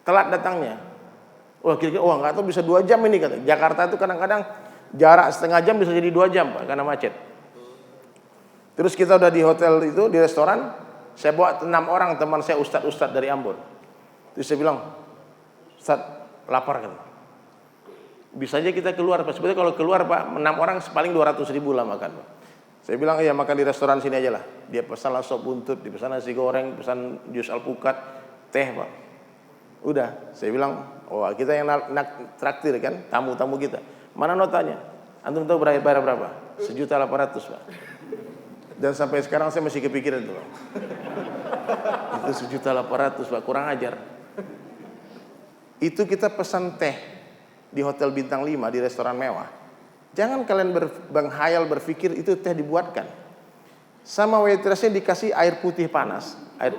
telat datangnya. Wah, kira-kira nggak tahu bisa 2 jam ini, kata. Jakarta itu kadang-kadang jarak setengah jam bisa jadi 2 jam, Pak, karena macet. Terus kita udah di hotel itu, di restoran, saya bawa 6 orang teman saya, ustadz dari Ambon. Terus saya bilang, Ustaz, lapar kan? Bisa aja kita keluar, Pak. Sebetulnya kalau keluar, Pak, 6 orang paling 200.000 lah makan, Pak. Saya bilang, ya makan di restoran sini aja lah. Dia pesan sop buntut, dipesan nasi goreng, pesan jus alpukat, teh, Pak. Udah, saya bilang, oh kita yang traktir kan, tamu-tamu kita. Mana notanya? Antum tahu bayar berapa? 1.800.000, Pak. Dan sampai sekarang saya masih kepikiran tuh, Pak. Itu 1.800.000, Pak, kurang ajar. Itu kita pesan teh di hotel bintang 5 di restoran mewah. Jangan kalian berhayal berpikir itu teh dibuatkan. Sama waitressnya dikasih air putih panas, air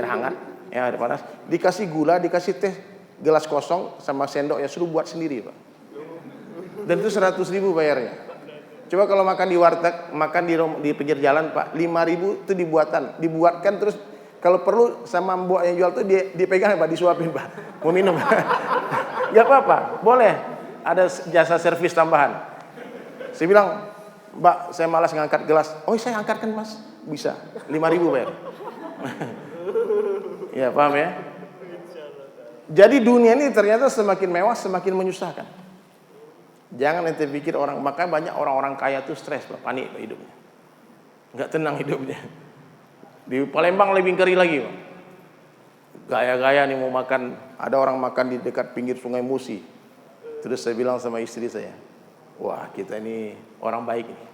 hangat, ya air panas, dikasih gula, dikasih teh gelas kosong sama sendok, ya suruh buat sendiri, Pak. Dan itu 100.000 bayarnya. Coba kalau makan di warteg, makan di pinggir jalan, Pak, 5.000 itu dibuatkan terus kalau perlu sama mbok yang jual tuh dipegang, Pak, disuapin, Pak. Mau minum. Gak apa-apa, boleh. Ada jasa servis tambahan. Saya bilang, Mbak, saya malas ngangkat gelas. Oh, saya angkatkan, Mas. Bisa. 5.000 bayar. Ya, paham ya? Jadi dunia ini ternyata semakin mewah, semakin menyusahkan. Jangan ente pikir orang, makanya banyak orang-orang kaya tuh stres, Pak, panik hidupnya. Enggak tenang hidupnya. Di Palembang lebih ngeri lagi, Pak. Gaya-gaya nih mau makan, ada orang makan di dekat pinggir Sungai Musi. Terus saya bilang sama istri saya, wah kita ini orang baik nih.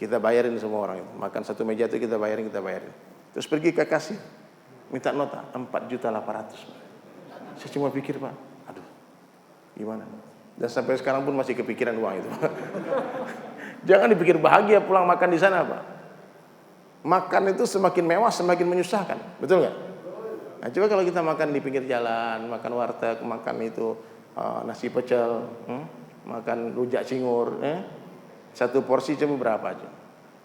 Kita bayarin semua orang itu. Makan satu meja itu kita bayarin. Terus pergi ke kasir. minta nota 4.800.000. Saya cuma pikir, Pak, aduh, gimana? Dan sampai sekarang pun masih kepikiran uang itu. Jangan dipikir bahagia pulang makan di sana, Pak. Makan itu semakin mewah semakin menyusahkan, betul nggak? Nah, coba kalau kita makan di pinggir jalan, makan warteg, makan itu nasi pecel, makan rujak cingur, satu porsi cuma berapa aja,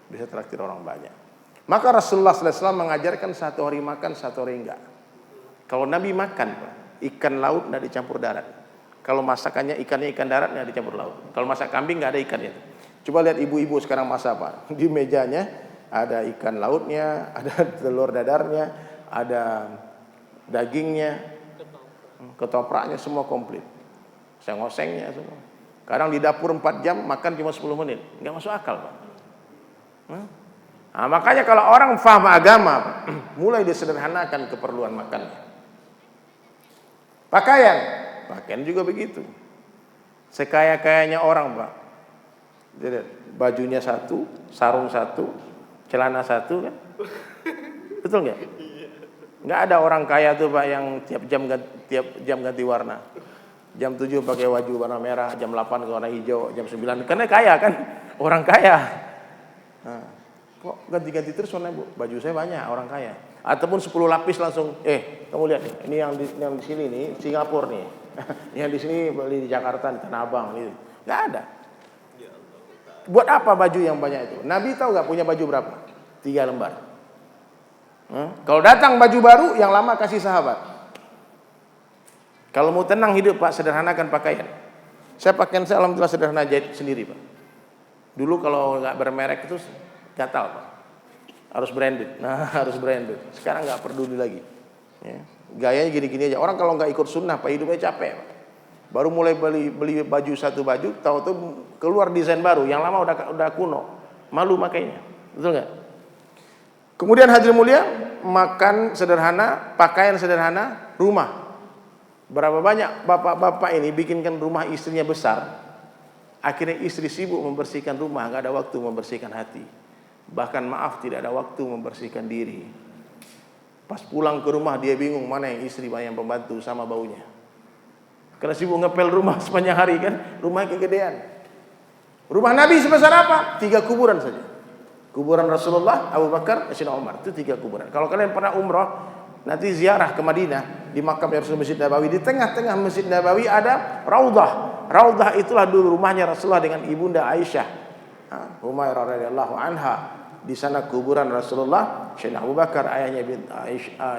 bisa traktir orang banyak. Maka Rasulullah SAW mengajarkan satu hari makan, satu hari enggak. Kalau Nabi makan, Pak, ikan laut nggak dicampur darat. Kalau masakannya ikannya ikan darat nggak dicampur laut. Kalau masak kambing nggak ada ikannya. Coba lihat ibu-ibu sekarang masak, Pak. Di mejanya ada ikan lautnya, ada telur dadarnya, ada dagingnya, ketopraknya, semua komplit. Seng-osengnya semua. Kadang di dapur 4 jam makan cuma 10 menit. Nggak masuk akal, Pak. Nah, makanya kalau orang paham agama, Pak, mulai disederhanakan keperluan makannya. Pakaian juga begitu. Sekaya-kayanya orang, Pak, jadi bajunya satu, sarung satu, celana satu, kan? Betul nggak? Nggak ada orang kaya tuh, Pak, yang tiap jam ganti warna. Jam 7 pakai baju warna merah, jam 8 ke warna hijau, jam 9. Karena kaya kan, orang kaya. Nah, kok ganti-ganti terus warna, Bu? Baju saya banyak, orang kaya. Ataupun 10 lapis langsung, kamu lihat nih, ini yang di sini nih, Singapura nih. Yang di sini beli di Jakarta, di Tanah Abang, gitu. Nggak ada. Buat apa baju yang banyak itu? Nabi tahu nggak punya baju berapa? 3 lembar. Kalau datang baju baru, yang lama kasih sahabat. Kalau mau tenang hidup, Pak, sederhanakan pakaian. Saya pakaian saya alhamdulillah sederhana, jahit sendiri, Pak. Dulu kalau nggak bermerek itu gatal, Pak. Harus branded. Nah, harus branded. Sekarang nggak peduli lagi. Ya. Gayanya gini-gini aja. Orang kalau nggak ikut sunnah, Pak, hidupnya capek, Pak. Baru mulai beli baju satu baju, tahu-tahu keluar desain baru, yang lama udah kuno. Malu makainya. Betul nggak? Kemudian hadirin mulia, makan sederhana, pakaian sederhana, rumah. Berapa banyak bapak-bapak ini bikinkan rumah istrinya besar, akhirnya istri sibuk membersihkan rumah, nggak ada waktu membersihkan hati. Bahkan maaf, tidak ada waktu membersihkan diri. Pas pulang ke rumah dia bingung mana yang istri, mana yang pembantu, sama baunya. Karena sibuk ngepel rumah sepanjang hari kan, rumahnya kegedean. Rumah Nabi sebesar apa? 3 kuburan saja. Kuburan Rasulullah, Abu Bakar, Sayyidina Umar, itu 3 kuburan. Kalau kalian pernah umrah, nanti ziarah ke Madinah, di makam Rasul Masjid Nabawi, di tengah-tengah Masjid Nabawi ada Raudhah. Raudhah itulah dulu rumahnya Rasulullah dengan ibunda Aisyah, Humairah radhiyallahu anha. Di sana kuburan Rasulullah, Sayyidina Abu Bakar, ayahnya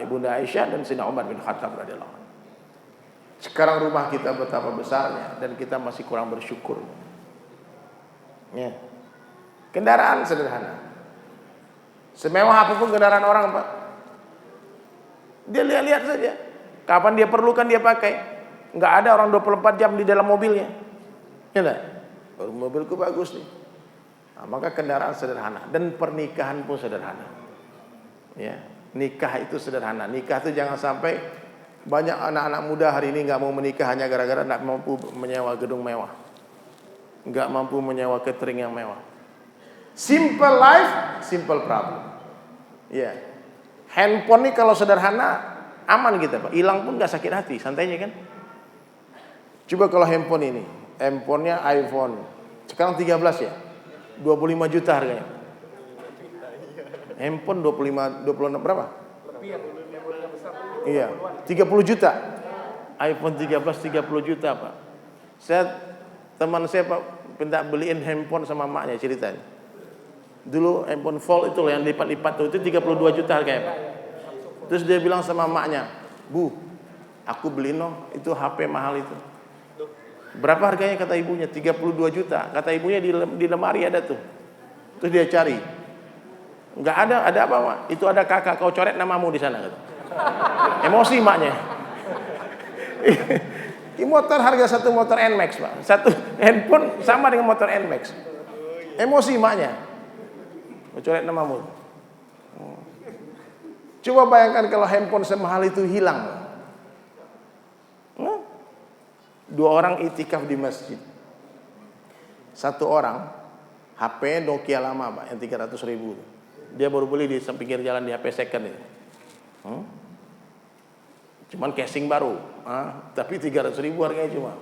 ibunda Aisyah, dan Sayyidina Umar bin Khattab radhiyallahu anhu. Sekarang rumah kita betapa besarnya dan kita masih kurang bersyukur. Ya. Kendaraan sederhana. Semewah apapun kendaraan orang, Pak, dia lihat-lihat saja. Kapan dia perlukan dia pakai. Nggak ada orang 24 jam di dalam mobilnya. Ya enggak? Mobilku bagus nih. Nah, maka kendaraan sederhana dan pernikahan pun sederhana. Ya, nikah itu sederhana. Nikah itu jangan sampai banyak anak-anak muda hari ini nggak mau menikah hanya gara-gara nggak mampu menyewa gedung mewah, nggak mampu menyewa catering yang mewah. Simple life, simple problem. Ya, handphone ini kalau sederhana aman kita, Pak. Hilang pun nggak sakit hati, santainya kan. Coba kalau handphone ini, handphonenya iPhone, sekarang 13 ya, 25 juta harganya. Handphone 26 berapa? Iya, 30 juta. iPhone 13 30 juta, Pak. Teman saya, Pak, minta beliin handphone sama maknya ceritanya. Dulu handphone fold itu yang lipat-lipat itu 32 juta harganya, Pak. Terus dia bilang sama maknya, "Bu, aku beliin dong, itu HP mahal itu." Berapa harganya kata ibunya? 32 juta. Kata ibunya di lemari ada tuh. Terus dia cari. Enggak ada apa, Mak? Itu ada kakak, kau coret namamu di sana kata. Emosi maknya. Ini motor harga satu motor NMAX, Pak. Satu handphone sama dengan motor NMAX. Emosi maknya. Kau coret namamu. Coba bayangkan kalau handphone semahal itu hilang. 2 orang itikaf di masjid. 1 orang HP Nokia lama, Pak, yang 300.000. Dia baru beli di pinggir jalan di HP second itu. Cuman casing baru, tapi 300 ribu harganya cuma.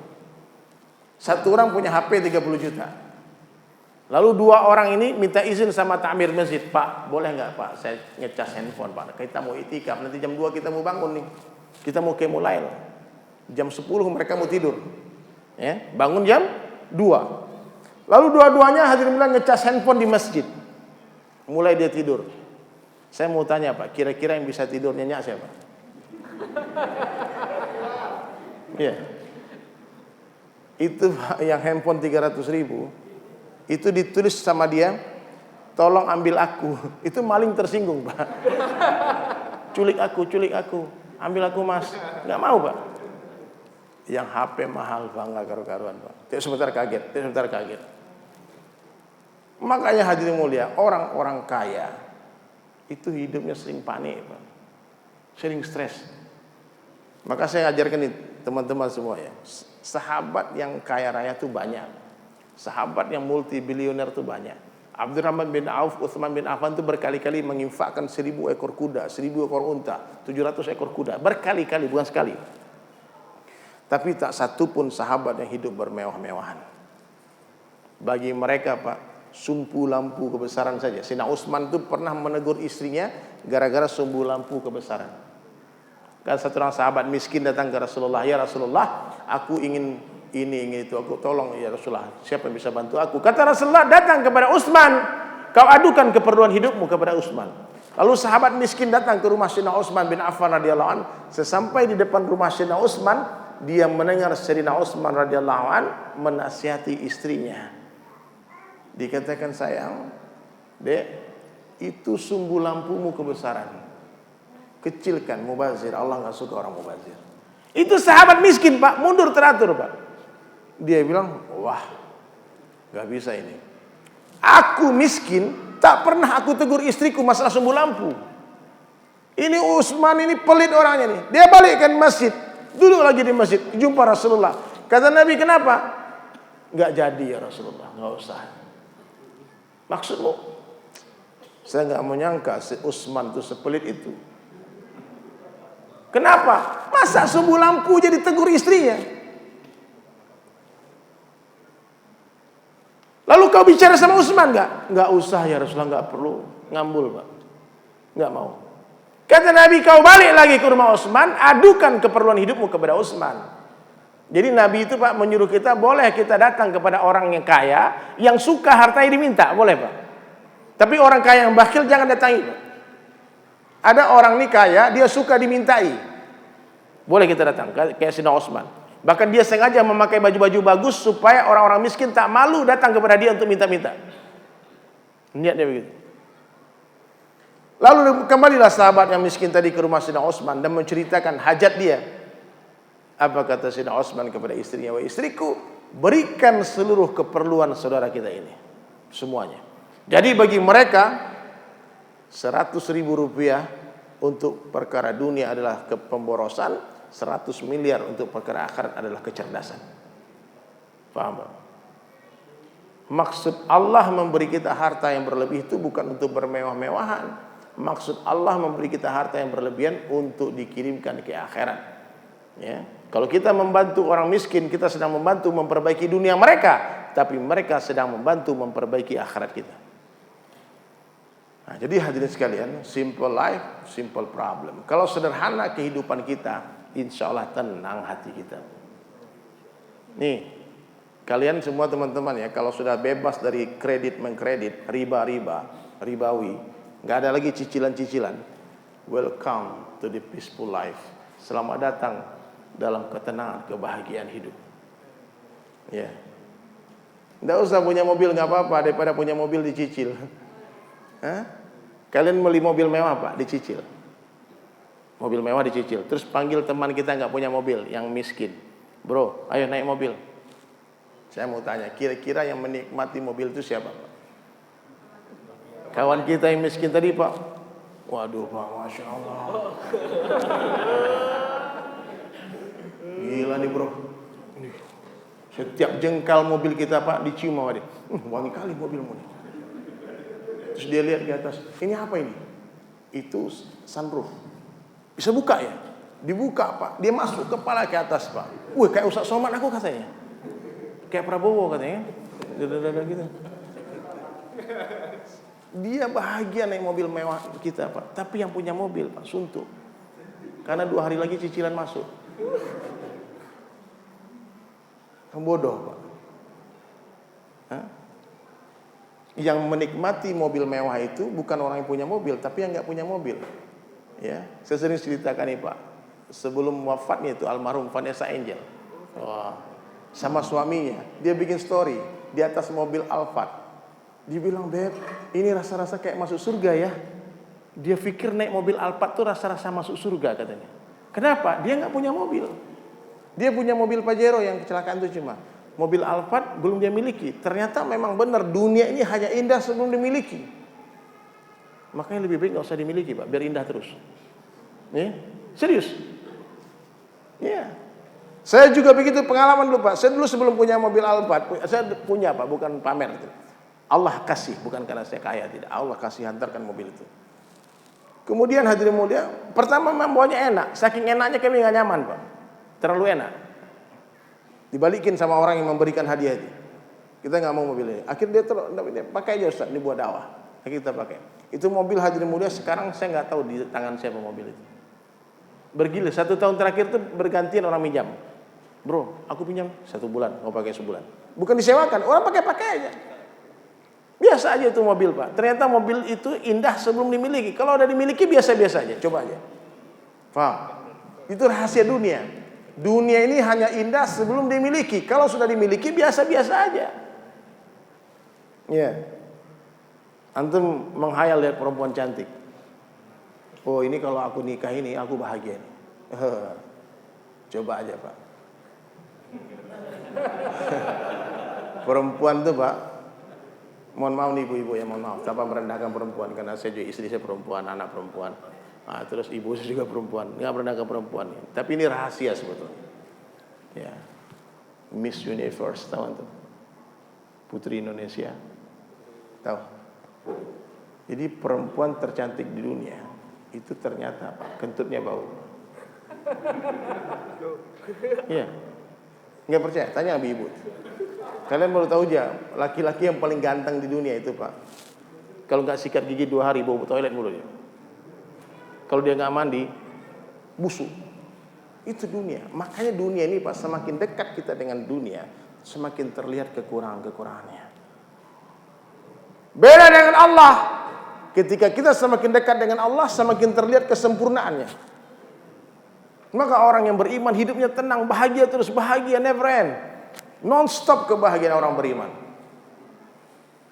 Satu orang punya HP 30 juta. Lalu 2 orang ini minta izin sama takmir masjid, Pak, boleh nggak Pak, saya ngecas handphone Pak. Kita mau itikaf, nanti jam 2 kita mau bangun nih. Kita mau qiyamulail. Jam 10 mereka mau tidur. Ya, bangun jam 2. Lalu dua-duanya hadirin bilang ngecas handphone di masjid. Mulai dia tidur. Saya mau tanya Pak, kira-kira yang bisa tidur nyenyak siapa? Iya. Itu yang handphone 300 ribu, itu ditulis sama dia, tolong ambil aku. Itu maling tersinggung Pak. Culik aku, ambil aku Mas. Nggak mau Pak. Yang HP mahal Pak, nggak karu-karuan Pak. Sebentar kaget. Makanya hadirin mulia, orang-orang kaya itu hidupnya sering panik Pak, sering stres. Maka saya ajarkan nih teman-teman semua ya, sahabat yang kaya raya itu banyak, sahabat yang multi bilioner itu banyak. Abdurrahman bin Auf, Utsman bin Affan itu berkali-kali menginfakkan 1000 ekor kuda, 1000 ekor unta, 700 ekor kuda, berkali-kali, bukan sekali. Tapi tak satu pun sahabat yang hidup bermewah-mewahan. Bagi mereka Pak, sumpu lampu kebesaran saja. Sayyidina Utsman itu pernah menegur istrinya gara-gara sumbu lampu kebesaran. Kan satu orang sahabat miskin datang ke Rasulullah, ya Rasulullah, aku ingin ini itu, aku tolong ya Rasulullah, siapa yang bisa bantu aku? Kata Rasulullah, datang kepada Utsman, kau adukan keperluan hidupmu kepada Utsman. Lalu sahabat miskin datang ke rumah Sayyidina Utsman bin Affan radhiyallahu an. Sesampai di depan rumah Sayyidina Utsman, dia mendengar Sayyidina Utsman radhiyallahu an menasihati istrinya. Dikatakan, sayang, Dek, itu sumbu lampumu kebesaran, kecilkan, mubazir. Allah nggak suka orang mubazir. Itu sahabat miskin Pak, mundur teratur Pak. Dia bilang, wah, nggak bisa ini. Aku miskin, tak pernah aku tegur istriku masalah sumbu lampu. Ini Utsman ini pelit orangnya nih. Dia balikkan masjid, duduk lagi di masjid, jumpa Rasulullah. Kata Nabi, kenapa? Nggak jadi ya Rasulullah, nggak usah. Maksudmu? Saya nggak menyangka si Utsman itu sepelit itu. Kenapa? Masa sumbu lampu jadi tegur istrinya? Lalu kau bicara sama Utsman nggak? Nggak usah ya Rasulullah, nggak perlu. Ngambul Pak, nggak mau. Kata Nabi, kau balik lagi ke rumah Utsman, adukan keperluan hidupmu kepada Utsman. Jadi Nabi itu Pak menyuruh kita, boleh kita datang kepada orang yang kaya, yang suka hartanya diminta, boleh Pak. Tapi orang kaya yang bakhil jangan datangi Pak. Ada orang nih kaya, dia suka dimintai, boleh kita datang, kayak Sayyidina Utsman. Bahkan dia sengaja memakai baju-baju bagus supaya orang-orang miskin tak malu datang kepada dia untuk minta-minta. Niatnya begitu. Lalu kembalilah sahabat yang miskin tadi ke rumah Sayyidina Utsman dan menceritakan hajat dia. Apa kata Sayyidina Utsman kepada istrinya? Wahai istriku, berikan seluruh keperluan saudara kita ini, semuanya. Jadi bagi mereka 100.000 rupiah untuk perkara dunia adalah pemborosan, 100 miliar untuk perkara akhirat adalah kecerdasan. Paham? Maksud Allah memberi kita harta yang berlebih itu bukan untuk bermewah-mewahan. Maksud Allah memberi kita harta yang berlebihan untuk dikirimkan ke akhirat. Ya. Kalau kita membantu orang miskin, kita sedang membantu memperbaiki dunia mereka, tapi mereka sedang membantu memperbaiki akhirat kita. Nah, jadi hadirin sekalian, simple life, simple problem. Kalau sederhana kehidupan kita, insya Allah tenang hati kita. Nih, kalian semua teman-teman ya, kalau sudah bebas dari kredit mengkredit, ribawi, nggak ada lagi cicilan-cicilan. Welcome to the peaceful life. Selamat datang dalam ketenangan, kebahagiaan hidup. Ya, nggak usah punya mobil, nggak apa-apa daripada punya mobil dicicil. Hah? Kalian beli mobil mewah Pak, dicicil. Mobil mewah dicicil. Terus panggil teman kita nggak punya mobil, yang miskin. Bro, ayo naik mobil. Saya mau tanya, kira-kira yang menikmati mobil itu siapa Pak? Kawan kita yang miskin tadi Pak. Waduh Pak, Masya Allah. Gila nih bro. Setiap jengkal mobil kita Pak dicium sama dia. Wangi kali mobilmu nih. Terus dia lihat di atas, ini apa ini? Itu sunroof. Bisa buka ya? Dibuka Pak, dia masuk kepala ke atas Pak. Wih kayak Ustaz Somad aku katanya. Kayak Prabowo katanya. Dada gitu. Dia bahagia naik mobil mewah kita Pak. Tapi yang punya mobil Pak suntuk. Karena 2 hari lagi cicilan masuk. Bodoh Pak. Hah? Yang menikmati mobil mewah itu bukan orang yang punya mobil, tapi yang nggak punya mobil. Ya, saya sering ceritakan nih Pak. Sebelum wafatnya itu almarhum Vanessa Angel, sama suaminya, dia bikin story di atas mobil Alphard. Dia bilang, Beb, ini rasa-rasa kayak masuk surga ya. Dia pikir naik mobil Alphard tuh rasa-rasa masuk surga katanya. Kenapa? Dia nggak punya mobil. Dia punya mobil Pajero yang kecelakaan itu cuma. Mobil Alphard belum dia miliki. Ternyata memang benar dunia ini hanya indah sebelum dimiliki. Makanya lebih baik nggak usah dimiliki Pak, biar indah terus. Ya, serius. Ya. Saya juga begitu pengalaman dulu Pak. Saya dulu sebelum punya mobil Alphard, saya punya Pak, bukan pamer itu. Allah kasih, bukan karena saya kaya, tidak. Allah kasih hantarkan mobil itu. Kemudian hadirin mulia, pertama membawanya enak. Saking enaknya kami nggak nyaman Pak. Terlalu enak. Dibalikin sama orang yang memberikan hadiah itu. Kita nggak mau mobil ini. Akhirnya dia pakai aja Ustaz, ini buat dakwah. Akhirnya kita pakai. Itu mobil hadirin mulia sekarang saya nggak tahu di tangan siapa mobil itu. Bergila 1 tahun terakhir itu bergantian orang minjam. Bro, aku pinjam 1 bulan, mau pakai sebulan. Bukan disewakan, orang pakai aja. Biasa aja itu mobil Pak. Ternyata mobil itu indah sebelum dimiliki. Kalau udah dimiliki biasa-biasa aja. Coba aja. Paham? Itu rahasia dunia. Dunia ini hanya indah sebelum dimiliki. Kalau sudah dimiliki biasa-biasa aja. Ya. Antum menghayal lihat perempuan cantik. Oh ini kalau aku nikah ini aku bahagia nih. Coba aja Pak. Perempuan tuh Pak, mohon maaf nih ibu-ibu ya, mohon maaf tanpa merendahkan perempuan, karena saya juga istri saya perempuan, anak perempuan, terus ibu saya juga perempuan, nggak merendahkan perempuan ya. Tapi ini rahasia sebetulnya ya. Miss Universe tahu tuh, Putri Indonesia tahu. Jadi perempuan tercantik di dunia itu ternyata Pak, kentutnya bau. Iya, nggak percaya, tanya ibu-ibu. Kalian baru tahu aja, laki-laki yang paling ganteng di dunia itu Pak, kalau nggak sikat gigi 2 hari bau toilet mulutnya. Kalau dia nggak mandi, busuk. Itu dunia. Makanya dunia ini Pak, semakin dekat kita dengan dunia, semakin terlihat kekurangannya. Beda dengan Allah. Ketika kita semakin dekat dengan Allah, semakin terlihat kesempurnaannya. Maka orang yang beriman hidupnya tenang, bahagia terus, bahagia never end. Non-stop kebahagiaan orang beriman.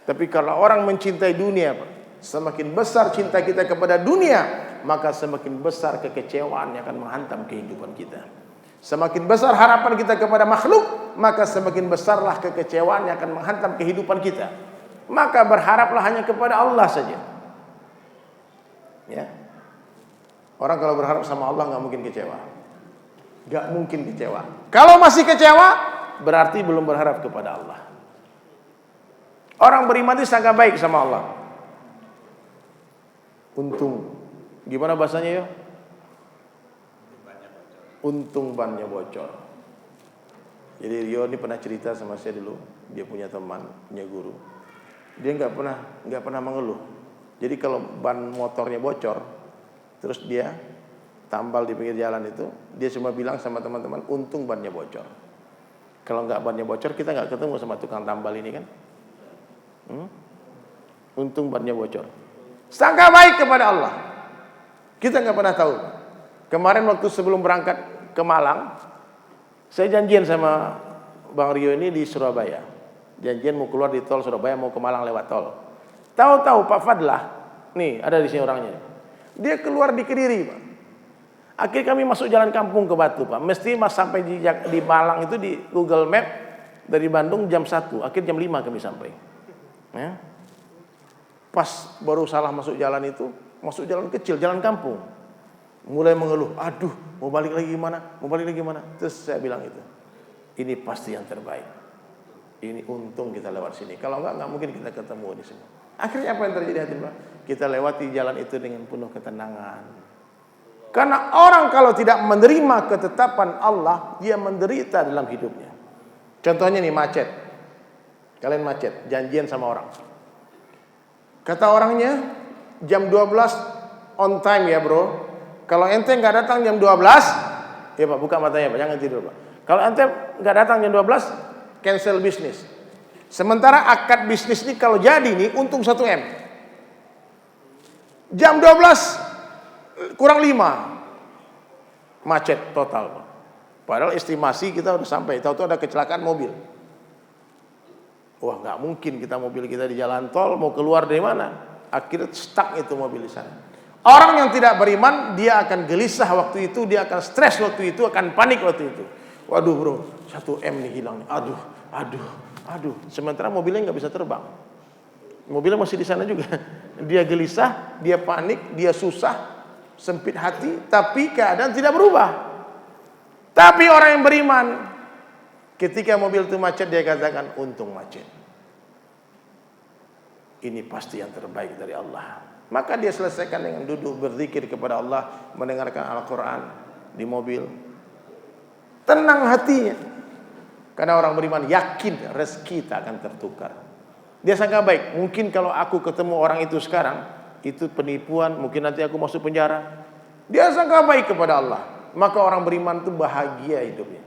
Tapi kalau orang mencintai dunia, semakin besar cinta kita kepada dunia, maka semakin besar kekecewaan yang akan menghantam kehidupan kita. Semakin besar harapan kita kepada makhluk, maka semakin besarlah kekecewaan yang akan menghantam kehidupan kita. Maka berharaplah hanya kepada Allah saja. Ya. Orang kalau berharap sama Allah nggak mungkin kecewa. Nggak mungkin kecewa. Kalau masih kecewa, berarti belum berharap kepada Allah. Orang beriman itu sangat baik sama Allah. Untung. Gimana bahasanya ya? Untung bannya bocor. Jadi Rio ini pernah cerita sama saya dulu. Dia punya teman, punya guru. Dia nggak pernah mengeluh. Jadi kalau ban motornya bocor, terus dia tambal di pinggir jalan itu, dia cuma bilang sama teman-teman, untung bannya bocor. Kalau nggak bannya bocor, kita nggak ketemu sama tukang tambal ini kan. Untung bannya bocor. Sangka baik kepada Allah. Kita nggak pernah tahu. Kemarin waktu sebelum berangkat ke Malang, saya janjian sama Bang Rio ini di Surabaya. Janjian mau keluar di tol Surabaya, mau ke Malang lewat tol. Tahu-tahu Pak Fadlah, nih ada di sini orangnya. Dia keluar di Kediri Pak. Akhirnya kami masuk jalan kampung ke Batu Pak. Mesti sampai di Malang itu di Google Map dari Bandung jam 1. Akhirnya jam 5 kami sampai. Ya. Pas baru salah masuk jalan itu, masuk jalan kecil, jalan kampung. Mulai mengeluh, aduh mau balik lagi gimana, mau balik lagi gimana. Terus saya bilang itu, ini pasti yang terbaik. Ini untung kita lewat sini. Kalau enggak mungkin kita ketemu di sini. Akhirnya apa yang terjadi hadirin Pak? Kita lewati jalan itu dengan penuh ketenangan. Karena orang kalau tidak menerima ketetapan Allah, dia menderita dalam hidupnya. Contohnya nih macet. Kalian macet, janjian sama orang. Kata orangnya jam 12 on time ya bro. Kalau ente nggak datang jam 12, ya Pak, buka matanya Pak, jangan tidur Pak. Kalau ente nggak datang jam 12, cancel bisnis. Sementara akad bisnis ini kalau jadi nih untung 1 M. Jam 12 kurang 5 macet total Pak. Padahal estimasi kita udah sampai, tahu-tahu ada kecelakaan mobil. Wah, nggak mungkin mobil kita di jalan tol, mau keluar dari mana? Akhirnya stuck itu mobil di sana. Orang yang tidak beriman, dia akan gelisah waktu itu, dia akan stres waktu itu, akan panik waktu itu. Waduh bro, 1 M nih hilang. Aduh. Sementara mobilnya nggak bisa terbang. Mobilnya masih di sana juga. Dia gelisah, dia panik, dia susah, sempit hati, tapi keadaan tidak berubah. Tapi orang yang beriman, ketika mobil itu macet, dia katakan, untung macet. Ini pasti yang terbaik dari Allah. Maka dia selesaikan dengan duduk berzikir kepada Allah, mendengarkan Al-Quran di mobil. Tenang hatinya. Karena orang beriman yakin rezeki tak akan tertukar. Dia sangka baik. Mungkin kalau aku ketemu orang itu sekarang, itu penipuan, mungkin nanti aku masuk penjara. Dia sangka baik kepada Allah. Maka orang beriman itu bahagia hidupnya.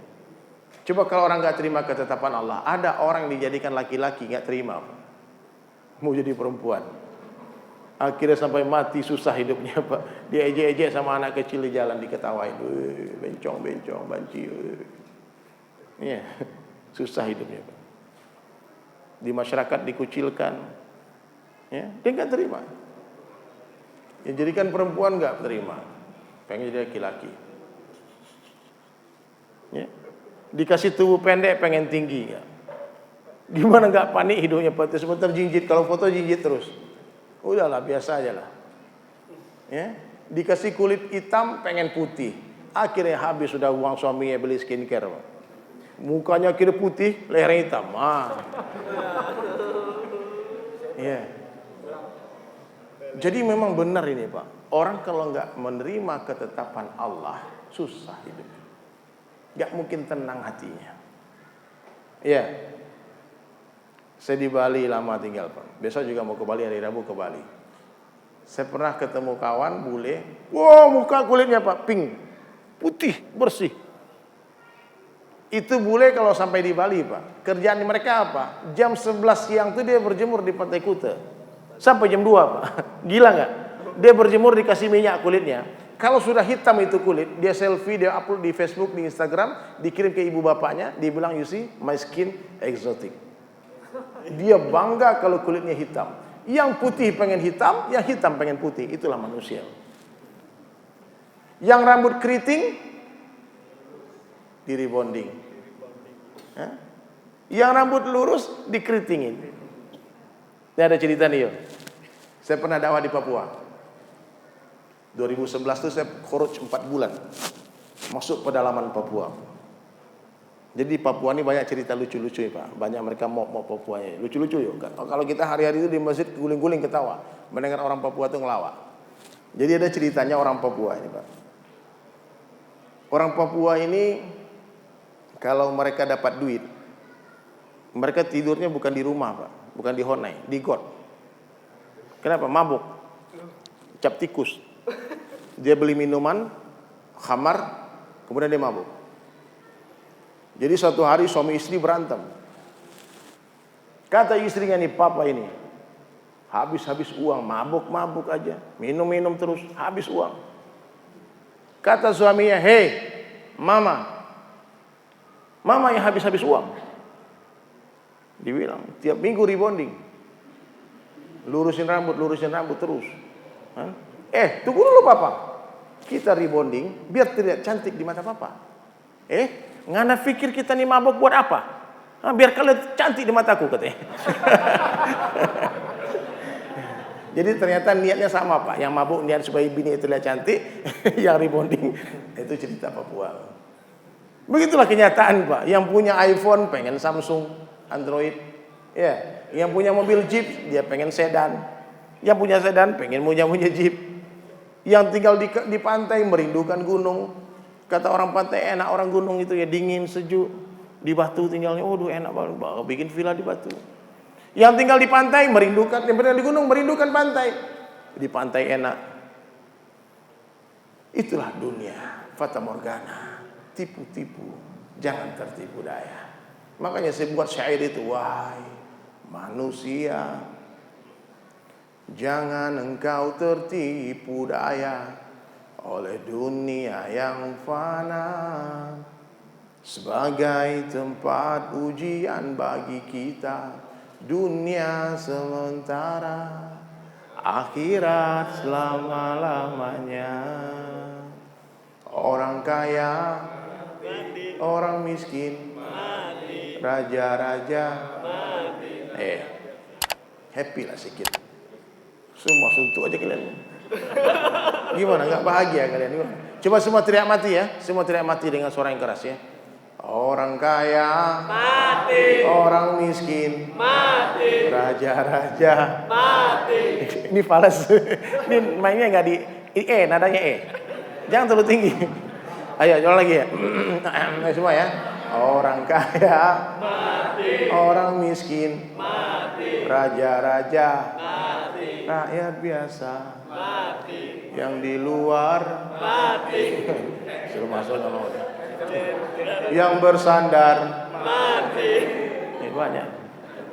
Coba kalau orang gak terima ketetapan Allah. Ada orang yang dijadikan laki-laki gak terima, mau jadi perempuan. Akhirnya sampai mati susah hidupnya Pak. Dia ejek-ejek sama anak kecil di jalan, diketawain. Bencong, banci. Iya, susah hidupnya Pak. Di masyarakat dikucilkan. Ya, dia nggak terima. Ya, jadikan perempuan nggak terima. Pengen jadi laki-laki. Ya. Dikasih tubuh pendek pengen tinggi ya. Gimana nggak panik hidupnya Pak? Sebentar jinjit, kalau foto jinjit terus. Udahlah, biasa aja lah. Ya, dikasih kulit hitam pengen putih. Akhirnya habis sudah uang suaminya beli skincare, Pak. Mukanya kira putih, lehernya hitam. Ya. Jadi memang benar ini, Pak. Orang kalau nggak menerima ketetapan Allah, susah hidupnya. Nggak mungkin tenang hatinya. Ya. Saya di Bali lama tinggal Pak. Besok juga mau ke Bali, hari Rabu ke Bali. Saya pernah ketemu kawan bule. Wow, muka kulitnya Pak pink, putih, bersih. Itu bule kalau sampai di Bali Pak, kerjaan mereka apa? Jam 11 siang itu dia berjemur di Pantai Kuta sampai jam 2 Pak. Gila nggak? Dia berjemur dikasih minyak kulitnya. Kalau sudah hitam itu kulit, dia selfie, dia upload di Facebook, di Instagram, dikirim ke ibu bapaknya, dia bilang, you see, my skin exotic. Dia bangga kalau kulitnya hitam. Yang putih pengen hitam, yang hitam pengen putih. Itulah manusia. Yang rambut keriting di rebonding. Yang rambut lurus dikeritingin. Ini ada cerita nih yo. Saya pernah dakwah di Papua. 2011 itu saya khuruj 4 bulan masuk pedalaman Papua. Jadi di Papua ini banyak cerita lucu-lucu ya Pak. Banyak mereka mau Papua ya. Lucu-lucu yuk. Kalau kita hari-hari itu di masjid guling-guling ketawa mendengar orang Papua itu ngelawak. Jadi ada ceritanya orang Papua ini Pak. Orang Papua ini kalau mereka dapat duit, mereka tidurnya bukan di rumah Pak, bukan di honai, di got. Kenapa? Mabuk, cap tikus. Dia beli minuman, khamar, kemudian dia mabuk. Jadi suatu hari suami istri berantem. Kata istrinya nih, papa ini habis-habis uang, mabuk-mabuk aja, minum-minum terus, habis uang. Kata suaminya, hei mama yang habis-habis uang. Dibilang, tiap minggu rebonding, lurusin rambut terus. Tunggu dulu papa, kita rebonding biar terlihat cantik di mata papa. Ngana pikir kita nih mabuk buat apa? Biar kalian cantik di mataku katanya. Jadi ternyata niatnya sama Pak. Yang mabuk niat supaya bini itu lihat cantik, yang rebonding itu cerita Papua. Begitulah kenyataan Pak. Yang punya iPhone pengen Samsung, Android. Ya, yang punya mobil Jeep dia pengen sedan. Yang punya sedan pengen punya Jeep. Yang tinggal di pantai merindukan gunung. Kata orang pantai enak, orang gunung itu ya dingin, sejuk. Di Batu tinggalnya, waduh enak banget, bikin villa di Batu. Yang tinggal di pantai merindukan, yang berada di gunung merindukan pantai. Di pantai enak. Itulah dunia, fata morgana, tipu-tipu, jangan tertipu daya. Makanya saya buat syair itu, wahai manusia, jangan engkau tertipu daya oleh dunia yang fana, sebagai tempat ujian bagi kita. Dunia sementara, akhirat selama-lamanya. Orang kaya, orang miskin, raja-raja, happy lah sedikit. Semua suntuk aja kalian. Gimana, nggak bahagia kalian? Gimana? Coba semua teriak mati ya. Semua teriak mati dengan suara yang keras ya. Orang kaya mati, orang miskin mati, raja-raja mati. Ini fals. Ini mainnya nggak di E, nadanya E. Jangan terlalu tinggi. Ayo jual lagi ya. Semua ya. Orang kaya mati, orang miskin mati, raja-raja mati, rakyat biasa mati, yang di luar mati. Suruh masuk nggak mau ya. Yang bersandar mati. Ini banyak.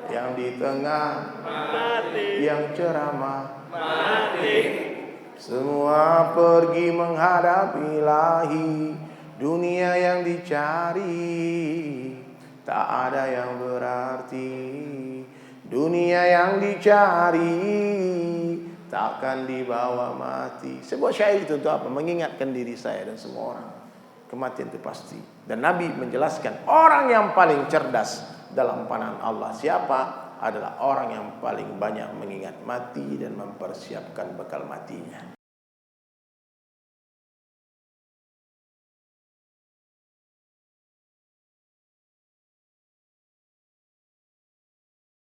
Yang di tengah mati, yang ceramah mati. Semua pergi menghadap ilahi. Dunia yang dicari tak ada yang berarti. Dunia yang dicari takkan dibawa mati. Sebuah syair itu untuk apa? Mengingatkan diri saya dan semua orang. Kematian itu pasti. Dan Nabi menjelaskan orang yang paling cerdas dalam pandangan Allah siapa? Adalah orang yang paling banyak mengingat mati dan mempersiapkan bekal matinya.